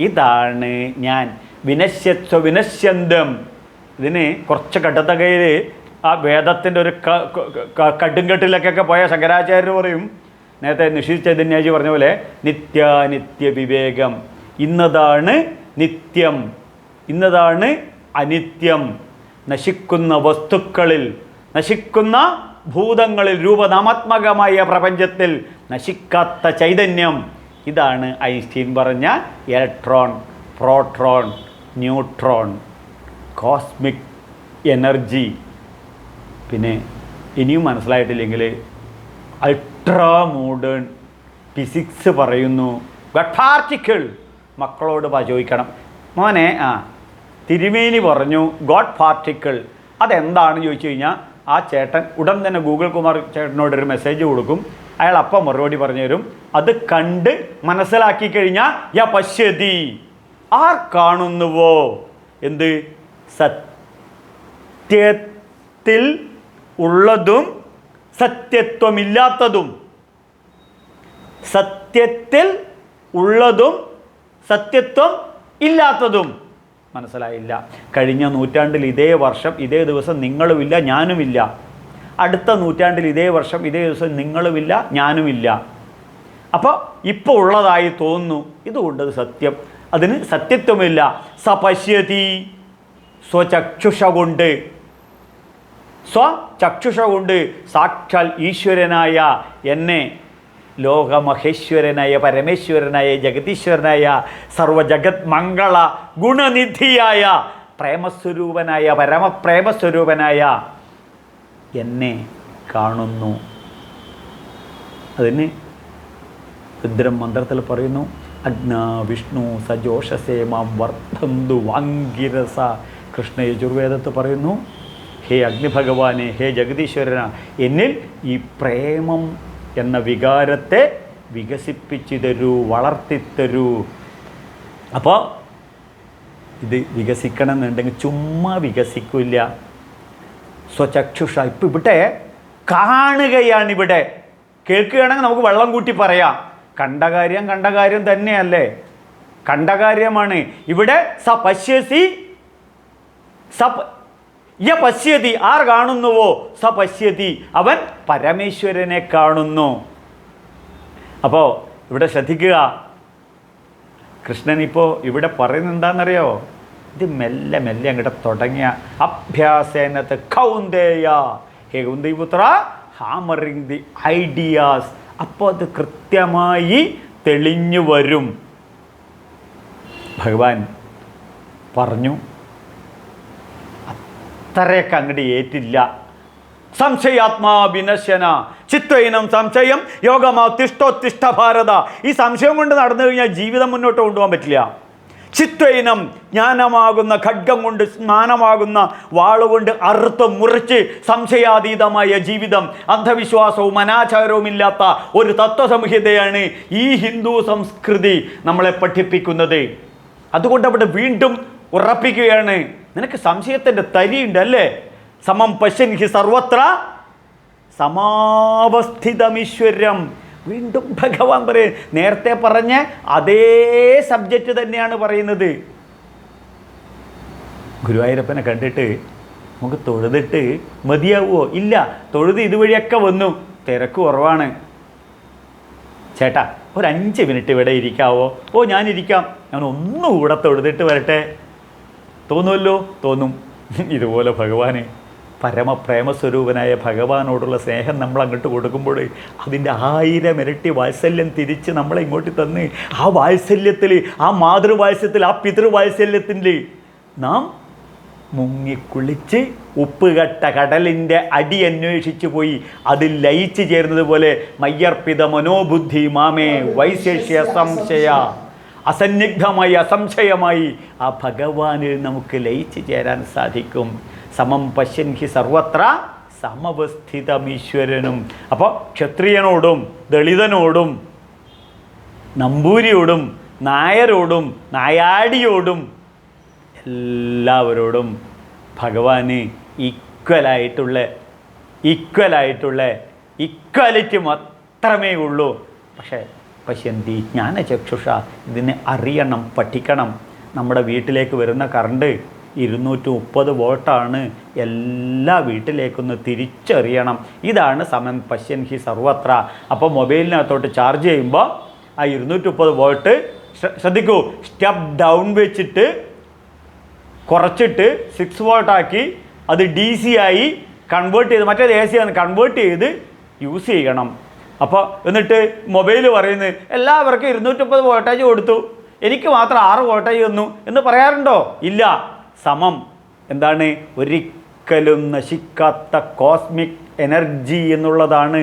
ഇതാണ് ഞാൻ. വിനശ്യത്വ വിനശ്യന്തം. ഇതിന് കുറച്ച് കടുത്തകയിൽ ആ വേദത്തിൻ്റെ ഒരു കടുങ്കെട്ടിലൊക്കെ പോയ ശങ്കരാചാര്യർ പറയും, നേരത്തെ നിഷീത് ചൈതന്യജി പറഞ്ഞ പോലെ നിത്യാനിത്യ വിവേകം. ഇന്നതാണ് നിത്യം, ഇന്നതാണ് അനിത്യം. നശിക്കുന്ന വസ്തുക്കളിൽ, നശിക്കുന്ന ഭൂതങ്ങളിൽ, രൂപനാമാത്മകമായ പ്രപഞ്ചത്തിൽ നശിക്കാത്ത ചൈതന്യം. ഇതാണ് ഐൻസ്റ്റീൻ പറഞ്ഞ electron, proton, neutron, cosmic energy. പിന്നെ ഇനിയും മനസ്സിലായിട്ടില്ലെങ്കിൽ അൾട്രാ മോഡേൺ ഫിസിക്സ് പറയുന്നു ഗോഡ് പാർട്ടിക്കിൾ. മക്കളോട് ചോദിക്കണം, മോനെ തിരുമേനി പറഞ്ഞു ഗോഡ് പാർട്ടിക്കിൾ അതെന്താണെന്ന് ചോദിച്ചു കഴിഞ്ഞാൽ ആ ചേട്ടൻ ഉടൻ തന്നെ ഗൂഗിൾ കുമാർ ചേട്ടനോടൊരു മെസ്സേജ് കൊടുക്കും. അയാൾ അപ്പം മറുപടി പറഞ്ഞു തരും. അത് കണ്ട് മനസ്സിലാക്കി കഴിഞ്ഞാൽ യ പശ്യതി, ആർ കാണുന്നുവോ, എന്ത് സത്യത്തിൽ ഉള്ളതും സത്യത്വമില്ലാത്തതും, സത്യത്തിൽ ഉള്ളതും സത്യത്വം ഇല്ലാത്തതും. മനസ്സിലായില്ല? കഴിഞ്ഞ നൂറ്റാണ്ടിൽ ഇതേ വർഷം ഇതേ ദിവസം നിങ്ങളുമില്ല ഞാനുമില്ല. അടുത്ത നൂറ്റാണ്ടിൽ ഇതേ വർഷം ഇതേ ദിവസം നിങ്ങളുമില്ല ഞാനുമില്ല. അപ്പോൾ ഇപ്പോൾ ഉള്ളതായി തോന്നുന്നു, ഇതുകൊണ്ട് സത്യം, അതിന് സത്യത്വമില്ല. സപശ്യതി, സ്വചക്ഷുഷ കൊണ്ട്, സ്വചക്ഷുഷ കൊണ്ട് സാക്ഷാൽ ഈശ്വരനായ എന്നെ, ലോകമഹേശ്വരനായ പരമേശ്വരനായ ജഗതീശ്വരനായ സർവജഗത് മംഗള ഗുണനിധിയായ പ്രേമസ്വരൂപനായ പരമപ്രേമസ്വരൂപനായ എന്നെ കാണുന്നു. അതിന് രുദ്രം മന്ത്രത്തിൽ പറയുന്നു, അഗ്നാ വിഷ്ണു സജോഷസേ മാം വർദ്ധന്തു വാങ്കിരസ. കൃഷ്ണ യജുർവേദത്ത് പറയുന്നു, ഹേ അഗ്നിഭഗവാനെ, ഹേ ജഗതീശ്വരന, എന്നിൽ ഈ പ്രേമം എന്ന വികാരത്തെ വികസിപ്പിച്ചു തരൂ, വളർത്തിത്തരൂ. അപ്പോൾ ഇത് വികസിക്കണം എന്നുണ്ടെങ്കിൽ ചുമ്മാ വികസിക്കില്ല. സ്വചക്ഷുഷ. ഇപ്പം ഇവിടെ കാണുകയാണിവിടെ. കേൾക്കുകയാണെങ്കിൽ നമുക്ക് വെള്ളം കൂട്ടി പറയാം. കണ്ട കാര്യം തന്നെയല്ലേ, കണ്ട കാര്യമാണ്. ഇവിടെ സ പശ്യസി, യ പശ്യതി, ആർ കാണുന്നുവോ, സ പശ്യതി, അവൻ പരമേശ്വരനെ കാണുന്നു. അപ്പോൾ ഇവിടെ ശ്രദ്ധിക്കുക, കൃഷ്ണൻ ഇപ്പോൾ ഇവിടെ പറയുന്നത് എന്താണെന്നറിയോ? ഇത് മെല്ലെ മെല്ലെ അങ്ങോട്ട് തുടങ്ങിയ അഭ്യാസേനത്ത് കൗന്ദേയ, ഹേ കുന്തിപുത്ര, ഹാമറിങ് ദി ഐഡിയാസ്. അപ്പോൾ അത് കൃത്യമായി തെളിഞ്ഞു വരും. ഭഗവാൻ പറഞ്ഞു, അത്രയൊക്കെ അങ്ങോട്ട് ഏറ്റില്ല. സംശയാത്മാ വിനശ്യന ചിത്വൈനം സംശയം യോഗമാ തിഷ്ടോത്തിഷ്ഠ ഭാരത. ഈ സംശയം കൊണ്ട് നടന്നു കഴിഞ്ഞാൽ ജീവിതം മുന്നോട്ട് കൊണ്ടുപോകാൻ പറ്റില്ല. ചിത്വൈനം, ജ്ഞാനമാകുന്ന ഖഡ്ഗം കൊണ്ട്, സ്നാനമാകുന്ന വാളുകൊണ്ട് അറുത്ത് മുറിച്ച് സംശയാതീതമായ ജീവിതം, അന്ധവിശ്വാസവും അനാചാരവും ഇല്ലാത്ത ഒരു തത്വസംഹിതയാണ് ഈ ഹിന്ദു സംസ്കൃതി നമ്മളെ പഠിപ്പിക്കുന്നത്. അതുകൊണ്ട് അവിടെ വീണ്ടും ഉറപ്പിക്കുകയാണ്, നിനക്ക് സംശയത്തിൻ്റെ തരിയുണ്ട് അല്ലേ? സമം പശ്യൻ ഹി സർവത്ര സമാവസ്ഥിതമീശ്വരം. വീണ്ടും ഭഗവാൻ പറയും, നേരത്തെ പറഞ്ഞ അതേ സബ്ജക്റ്റ് തന്നെയാണ് പറയുന്നത്. ഗുരുവായൂരപ്പനെ കണ്ടിട്ട് നമുക്ക് തൊഴുതിട്ട് മതിയാവുമോ? ഇല്ല, തൊഴുത് ഇതുവഴിയൊക്കെ വന്നു, തിരക്ക് കുറവാണ്. ചേട്ടാ ഒരു 5 മിനിറ്റ് ഇവിടെ ഇരിക്കാവോ? ഓ ഞാനിരിക്കാം, ഞാൻ ഒന്നും കൂടെ തൊഴുതിട്ട് വരട്ടെ. തോന്നുമല്ലോ? തോന്നും. ഇതുപോലെ ഭഗവാന് പരമപ്രേമസ്വരൂപനായ ഭഗവാനോടുള്ള സ്നേഹം നമ്മൾ അങ്ങോട്ട് കൊടുക്കുമ്പോൾ അതിൻ്റെ 1000 ഇരട്ടി വാത്സല്യം തിരിച്ച് നമ്മളെ ഇങ്ങോട്ട് തന്ന് ആ വാത്സല്യത്തിൽ, ആ മാതൃവാത്സല്യത്തിൽ, ആ പിതൃവാത്സല്യത്തിൽ നാം മുങ്ങിക്കുളിച്ച് ഉപ്പുകട്ട കടലിൻ്റെ അടി അന്വേഷിച്ചു പോയി അതിൽ ലയിച്ചു ചേരുന്നത് പോലെ മയ്യർപ്പിത മനോബുദ്ധി മാമേ വൈശേഷ്യ സംശയ, അസന്നിഗ്ധമായി അസംശയമായി ആ ഭഗവാനിൽ നമുക്ക് ലയിച്ചു ചേരാൻ സാധിക്കും. സമം പശ്യൻ ഹി സർവത്ര സമവസ്ഥിതമീശ്വരനും. അപ്പോൾ ക്ഷത്രിയനോടും ദളിതനോടും നമ്പൂരിയോടും നായരോടും നായാടിയോടും എല്ലാവരോടും ഭഗവാന് ഈക്വാലിറ്റി മാത്രമേ ഉള്ളൂ. പക്ഷേ പശ്യന്തി ജ്ഞാനചക്ഷുഷ, ഇതിനെ അറിയണം, പഠിക്കണം. നമ്മുടെ വീട്ടിലേക്ക് വരുന്ന കറണ്ട് 230 വോൾട്ടാണ്, എല്ലാ വീട്ടിലേക്കൊന്ന് തിരിച്ചറിയണം. ഇതാണ് സമം പശ്യൻ ഹി സർവത്ര. അപ്പോൾ മൊബൈലിനകത്തോട്ട് ചാർജ് ചെയ്യുമ്പോൾ ആ 230 വോൾട്ട് ശ്രദ്ധിക്കൂ, സ്റ്റെപ്പ് ഡൗൺ വെച്ചിട്ട് കുറച്ചിട്ട് 6 വോൾട്ടാക്കി അത് DC ആയി കൺവേർട്ട് ചെയ്ത്, മറ്റേത് AC ആണ്, കൺവേർട്ട് ചെയ്ത് യൂസ് ചെയ്യണം. അപ്പോൾ എന്നിട്ട് മൊബൈൽ പറയുന്നത് എല്ലാവർക്കും 230 വോൾട്ടേജ് കൊടുത്തു, എനിക്ക് മാത്രം 6 വോൾട്ടേജ് തന്നു എന്ന് പറയാറുണ്ടോ? ഇല്ല. സമം എന്താണ്? ഒരിക്കലും നശിക്കാത്ത കോസ്മിക് എനർജി എന്നുള്ളതാണ്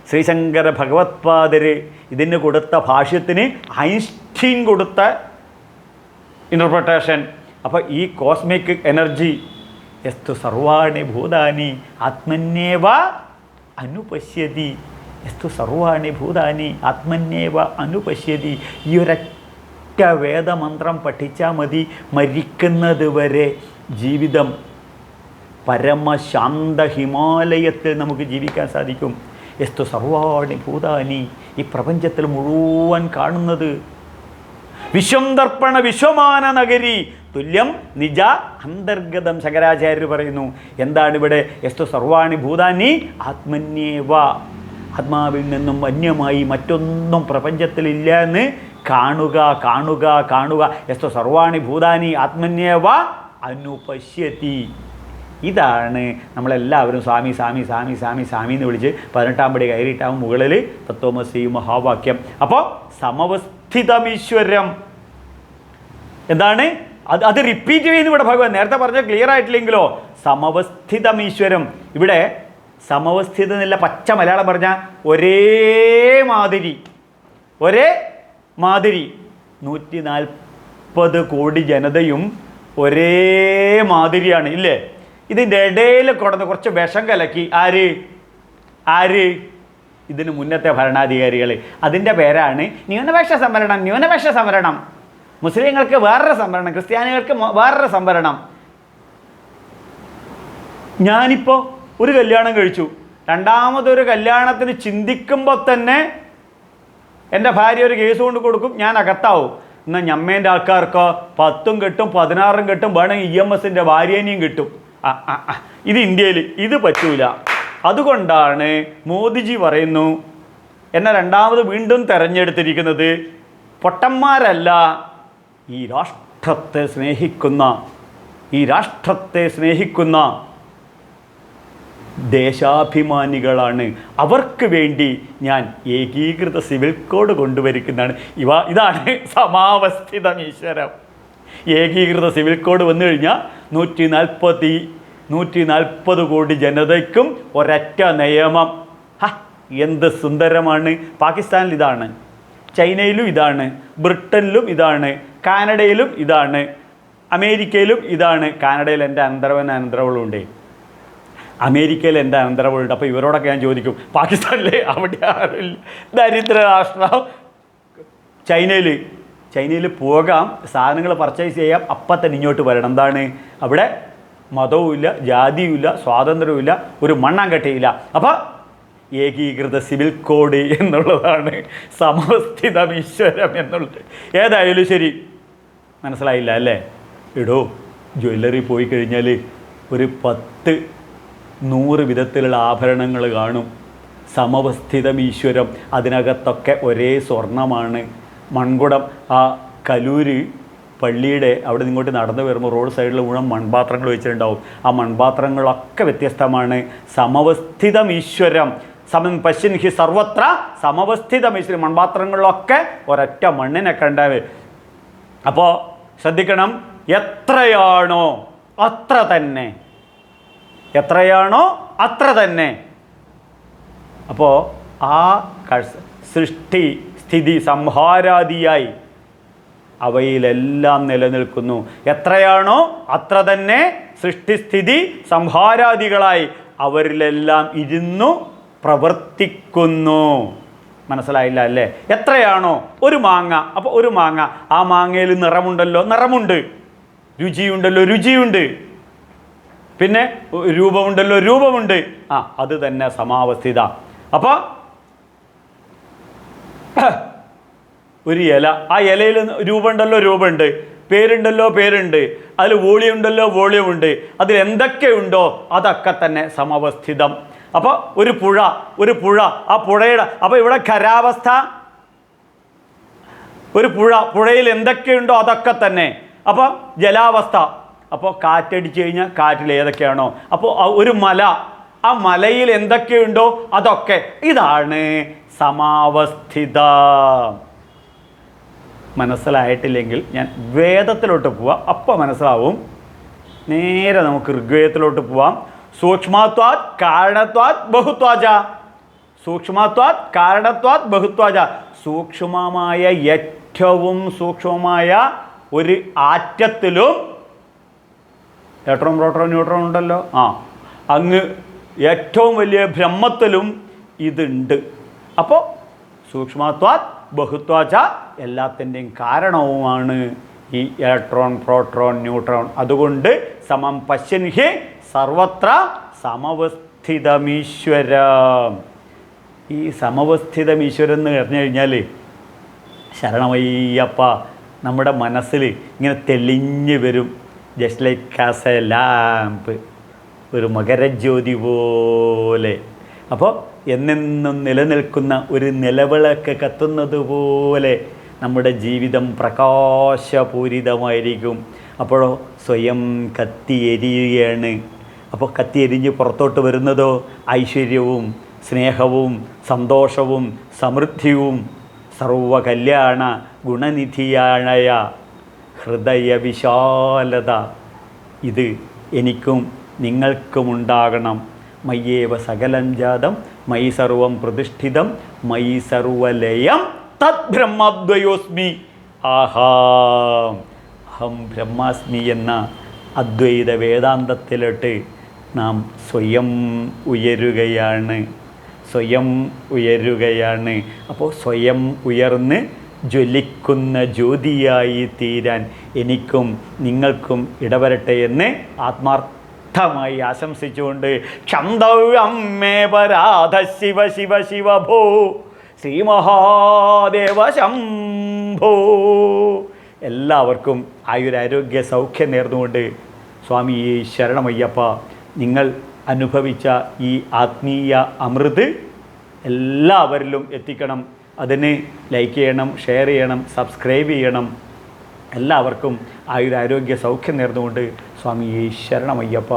ശ്രീശങ്കര ഭഗവത്പാദര് ഇതിന് കൊടുത്ത ഭാഷ്യത്തിന് ഐൻസ്റ്റീൻ കൊടുത്ത ഇൻ്റർപ്രിട്ടേഷൻ. അപ്പോൾ ഈ കോസ്മിക് എനർജി യസ്തു സർവാണി ഭൂതാനി ആത്മന്യേവ അനുപശ്യതി, യസ്തു സർവാണി ഭൂതാനി ആത്മന്യേവ അനുപശ്യതി. ഈ ഒരൊറ്റ വേദമന്ത്രം പഠിച്ചാൽ മതി, മരിക്കുന്നത് വരെ ജീവിതം പരമശാന്ത ഹിമാലയത്തിൽ നമുക്ക് ജീവിക്കാൻ സാധിക്കും. യസ്തു സർവാണി ഭൂതാനി, ഈ പ്രപഞ്ചത്തിൽ മുഴുവൻ കാണുന്നത് വിശ്വം ദർപ്പണ വിശ്വമാന നഗരി തുല്യം നിജ അന്തർഗതം. ശങ്കരാചാര്യർ പറയുന്നു. എന്താണ് ഇവിടെ? യസ്തു സർവാണി ഭൂതാനി ആത്മന്യേവ, ആത്മാവിൽ നിന്നും അന്യമായി മറ്റൊന്നും പ്രപഞ്ചത്തിലില്ല എന്ന് കാണുക കാണുക കാണുക. യസ്തു സർവാണി ഭൂതാനി ആത്മന്യേവ അനുപശ്യതി. ഇതാണ് നമ്മളെല്ലാവരും സ്വാമി സ്വാമി സ്വാമി സ്വാമി സ്വാമി എന്ന് വിളിച്ച് 18ാം പടി കയറിയിട്ടാവും മുകളിൽ തത്വമസി മഹാവാക്യം. അപ്പോൾ സമവസ്ഥിതമീശ്വരം എന്താണ്? അത് റിപ്പീറ്റ് ചെയ്യുന്നു ഇവിടെ ഭഗവാൻ. നേരത്തെ പറഞ്ഞ ക്ലിയർ ആയിട്ടില്ലെങ്കിലോ? സമവസ്ഥിതമീശ്വരം. ഇവിടെ സമവസ്ഥിതം എന്നില്ല, പച്ച മലയാളം പറഞ്ഞാൽ ഒരേ മാതിരി 140 കോടി ജനതയും ഒരേ മാതിരിയാണ് ഇല്ലേ? ഇതിൻ്റെ ഇടയിൽ കൊടുന്ന് കുറച്ച് വിഷം കലക്കി ആര് ഇതിന് മുന്നത്തെ ഭരണാധികാരികൾ. അതിൻ്റെ പേരാണ് ന്യൂനപക്ഷ സംവരണം. മുസ്ലിങ്ങൾക്ക് വേറൊരു സംവരണം, ക്രിസ്ത്യാനികൾക്ക് വേറൊരു സംവരണം. ഞാനിപ്പോൾ ഒരു കല്യാണം കഴിച്ചു, രണ്ടാമതൊരു കല്യാണത്തിന് ചിന്തിക്കുമ്പോൾ തന്നെ എൻ്റെ ഭാര്യ ഒരു കേസ് കൊണ്ട് കൊടുക്കും, ഞാൻ അകത്താവും. എന്നാൽ ഞമ്മേൻ്റെ ആൾക്കാർക്ക് 10 കെട്ടും 16 കെട്ടും വേണമെങ്കിൽ EMSൻ്റെ ഭാര്യേനെയും കിട്ടും. ഇത് ഇന്ത്യയിൽ ഇത് പറ്റൂല. അതുകൊണ്ടാണ് മോദിജി പറയുന്നു, എന്നെ രണ്ടാമത് വീണ്ടും തെരഞ്ഞെടുത്തിരിക്കുന്നത് പൊട്ടന്മാരല്ല, ഈ രാഷ്ട്രത്തെ സ്നേഹിക്കുന്ന ദേശാഭിമാനികളാണ്. അവർക്ക് വേണ്ടി ഞാൻ ഏകീകൃത സിവിൽ കോഡ് കൊണ്ടുവരിക്കുന്നതാണ്. ഇതാണ് സമാവസ്ഥിതമീശ്വരം. ഏകീകൃത സിവിൽ കോഡ് വന്നു കഴിഞ്ഞാൽ 140 കോടി ജനതയ്ക്കും ഒരൊറ്റ നിയമം. എന്ത് സുന്ദരമാണ്! പാകിസ്ഥാനിൽ ഇതാണ്, ചൈനയിലും ഇതാണ്, ബ്രിട്ടനിലും ഇതാണ്, കാനഡയിലും ഇതാണ്, അമേരിക്കയിലും ഇതാണ്. കാനഡയിൽ എൻ്റെ അനന്തരവളുണ്ട്, അമേരിക്കയിൽ എൻ്റെ അനന്തരവളുണ്ട്. അപ്പോൾ ഇവരോടൊക്കെ ഞാൻ ചോദിക്കും, പാകിസ്ഥാനിൽ അവിടെ ആരില്ല, ദരിദ്ര രാഷ്ട്രം. ചൈനയിൽ പോകാം, സാധനങ്ങൾ പർച്ചേസ് ചെയ്യാം, അപ്പം തന്നെ ഇങ്ങോട്ട് വരണം. എന്താണ് അവിടെ മതവുമില്ല, ജാതിയുമില്ല, സ്വാതന്ത്ര്യവുമില്ല, ഒരു മണ്ണാങ്കട്ടയില്ല. അപ്പോൾ ഏകീകൃത സിവിൽ കോഡ് എന്നുള്ളതാണ് സമവസ്ഥിതം ഈശ്വരം എന്നുള്ളത്. ഏതായാലും ശരി, മനസ്സിലായില്ല അല്ലേ? ഇടോ, ജ്വല്ലറി പോയി കഴിഞ്ഞാൽ ഒരു 10-100 വിധത്തിലുള്ള ആഭരണങ്ങൾ കാണും. സമവസ്ഥിതം ഈശ്വരം, അതിനകത്തൊക്കെ ഒരേ സ്വർണ്ണമാണ്. മൺകുടം, ആ കലൂര് പള്ളിയുടെ അവിടെ നിങ്ങോട്ട് നടന്നു വരുമ്പോൾ റോഡ് സൈഡിൽ മുഴുവൻ മൺപാത്രങ്ങൾ വെച്ചിട്ടുണ്ടാവും. ആ മൺപാത്രങ്ങളൊക്കെ വ്യത്യസ്തമാണ്. സമവസ്ഥിതം ഈശ്വരം, സമം പശ്യൻ ഹി സർവത്ര സമവസ്ഥിതം ഈശ്വരം. മൺപാത്രങ്ങളിലൊക്കെ ഒരൊറ്റ മണ്ണിനെ കണ്ടാവേ. അപ്പോൾ ശ്രദ്ധിക്കണം, എത്രയാണോ അത്ര തന്നെ, എത്രയാണോ അത്ര തന്നെ. അപ്പോൾ ആ സൃഷ്ടി സ്ഥിതി സംഹാരാദിയായി അവയിലെല്ലാം നിലനിൽക്കുന്നു. എത്രയാണോ അത്ര തന്നെ സൃഷ്ടിസ്ഥിതി സംഹാരാദികളായി അവരിലെല്ലാം ഇരുന്നു പ്രവർത്തിക്കുന്നു. മനസ്സിലായില്ല അല്ലേ? എത്രയാണോ ഒരു മാങ്ങ, അപ്പോൾ ഒരു മാങ്ങ, ആ മാങ്ങയിൽ നിറമുണ്ടല്ലോ, നിറമുണ്ട്. രുചിയുണ്ടല്ലോ, രുചിയുണ്ട്. പിന്നെ രൂപമുണ്ടല്ലോ, രൂപമുണ്ട്. അത് തന്നെ സമാവസ്ഥിത. അപ്പോൾ ഒരു ഇല, ആ ഇലയിൽ രൂപമുണ്ടല്ലോ, രൂപമുണ്ട്. പേരുണ്ടല്ലോ, പേരുണ്ട്. അതിൽ വോളിയുണ്ടല്ലോ, വോളിയമുണ്ട്. അതിൽ എന്തൊക്കെയുണ്ടോ അതൊക്കെ തന്നെ സമവസ്ഥിതം. അപ്പോൾ ഒരു പുഴ, ഒരു പുഴ, ആ പുഴയുടെ, അപ്പോൾ ഇവിടെ ഖരാവസ്ഥ, ഒരു പുഴ, പുഴയിൽ എന്തൊക്കെയുണ്ടോ അതൊക്കെ തന്നെ. അപ്പോൾ ജലാവസ്ഥ, അപ്പോൾ കാറ്റടിച്ചു കഴിഞ്ഞാൽ കാറ്റിൽ ഏതൊക്കെയാണോ. അപ്പോൾ ഒരു മല, ആ മലയിൽ എന്തൊക്കെയുണ്ടോ അതൊക്കെ. ഇതാണ് സമാവസ്ഥിത. മനസ്സിലായിട്ടില്ലെങ്കിൽ ഞാൻ വേദത്തിലോട്ട് പോവാം, അപ്പോൾ മനസ്സിലാവും. നേരെ നമുക്ക് ഋഗ്വേദത്തിലോട്ട് പോവാം. സൂക്ഷ്മത്വാത് കാരണത്വാത് ബഹുത്വാജ. സൂക്ഷ്മത്വാത് കാരണത്വാത് ബഹുത്വാജ. സൂക്ഷ്മമായ, ഏറ്റവും സൂക്ഷ്മമായ ഒരു ആറ്റത്തിലും ഇലക്ട്രോൺ, പ്രോട്ടോൺ, ന്യൂട്രോൺ ഉണ്ടല്ലോ. അങ്ങ് ഏറ്റവും വലിയ ബ്രഹ്മത്തിലും ഇതുണ്ട്. അപ്പോൾ സൂക്ഷ്മത്വാത് ബഹുത്വാച, എല്ലാത്തിൻ്റെയും കാരണവുമാണ് ഈ ഇലക്ട്രോൺ, പ്രോട്ടോൺ, ന്യൂട്രോൺ. അതുകൊണ്ട് സമം പശ്യൻ ഹി സർവത്ര സമവസ്ഥിതമീശ്വരം. ഈ സമവസ്ഥിതമീശ്വരം എന്ന് പറഞ്ഞു കഴിഞ്ഞാൽ ശരണമയ്യപ്പ നമ്മുടെ മനസ്സിൽ ഇങ്ങനെ തെളിഞ്ഞു വരും. Just like as A lamp, ഒരു മകരജ്യോതി പോലെ. അപ്പോൾ എന്നെന്നും നിലനിൽക്കുന്ന ഒരു നിലവിളക്ക് കത്തുന്നത് പോലെ നമ്മുടെ ജീവിതം പ്രകാശപൂരിതമായിരിക്കും. അപ്പോഴോ സ്വയം കത്തിയെരിയുകയാണ്. അപ്പോൾ കത്തിയെരിഞ്ഞ് പുറത്തോട്ട് വരുന്നതോ ഐശ്വര്യവും സ്നേഹവും സന്തോഷവും സമൃദ്ധിയും സർവകല്യാണ ഗുണനിധിയാണയ ഹൃദയ വിശാലത. ഇത് എനിക്കും നിങ്ങൾക്കുമുണ്ടാകണം. മയ്യേവ സകലം ജാതം മയി സർവം പ്രതിഷ്ഠിതം മയി സർവലയം തത് ബ്രഹ്മദ്വയോസ്മി. അഹം ബ്രഹ്മാസ്മി എന്ന അദ്വൈത വേദാന്തത്തിലോട്ട് നാം സ്വയം ഉയരുകയാണ്, സ്വയം ഉയരുകയാണ്. അപ്പോൾ സ്വയം ഉയർന്ന് ജ്വലിക്കുന്ന ജ്യോതിയായി തീരാൻ എനിക്കും നിങ്ങൾക്കും ഇടവരട്ടെ എന്ന് ആത്മാർത്ഥമായി ആശംസിച്ചുകൊണ്ട് ക്ഷന്തവ്യം മേ പരാധ ശിവ ശിവ ശിവ ഭോ ശ്രീ മഹാദേവ ശംഭോ. എല്ലാവർക്കും ആയുരാരോഗ്യ സൗഖ്യം നേർന്നുകൊണ്ട് സ്വാമി ശരണമയ്യപ്പ, നിങ്ങൾ അനുഭവിച്ച ഈ ആത്മീയ അമൃത് എല്ലാവരിലും എത്തിക്കണം. അതിന് ലൈക്ക് ചെയ്യണം, ഷെയർ ചെയ്യണം, സബ്സ്ക്രൈബ് ചെയ്യണം. എല്ലാവർക്കും ആയുരാരോഗ്യ സൗഖ്യം നേർന്നുകൊണ്ട് സ്വാമി ശരണമയ്യപ്പ.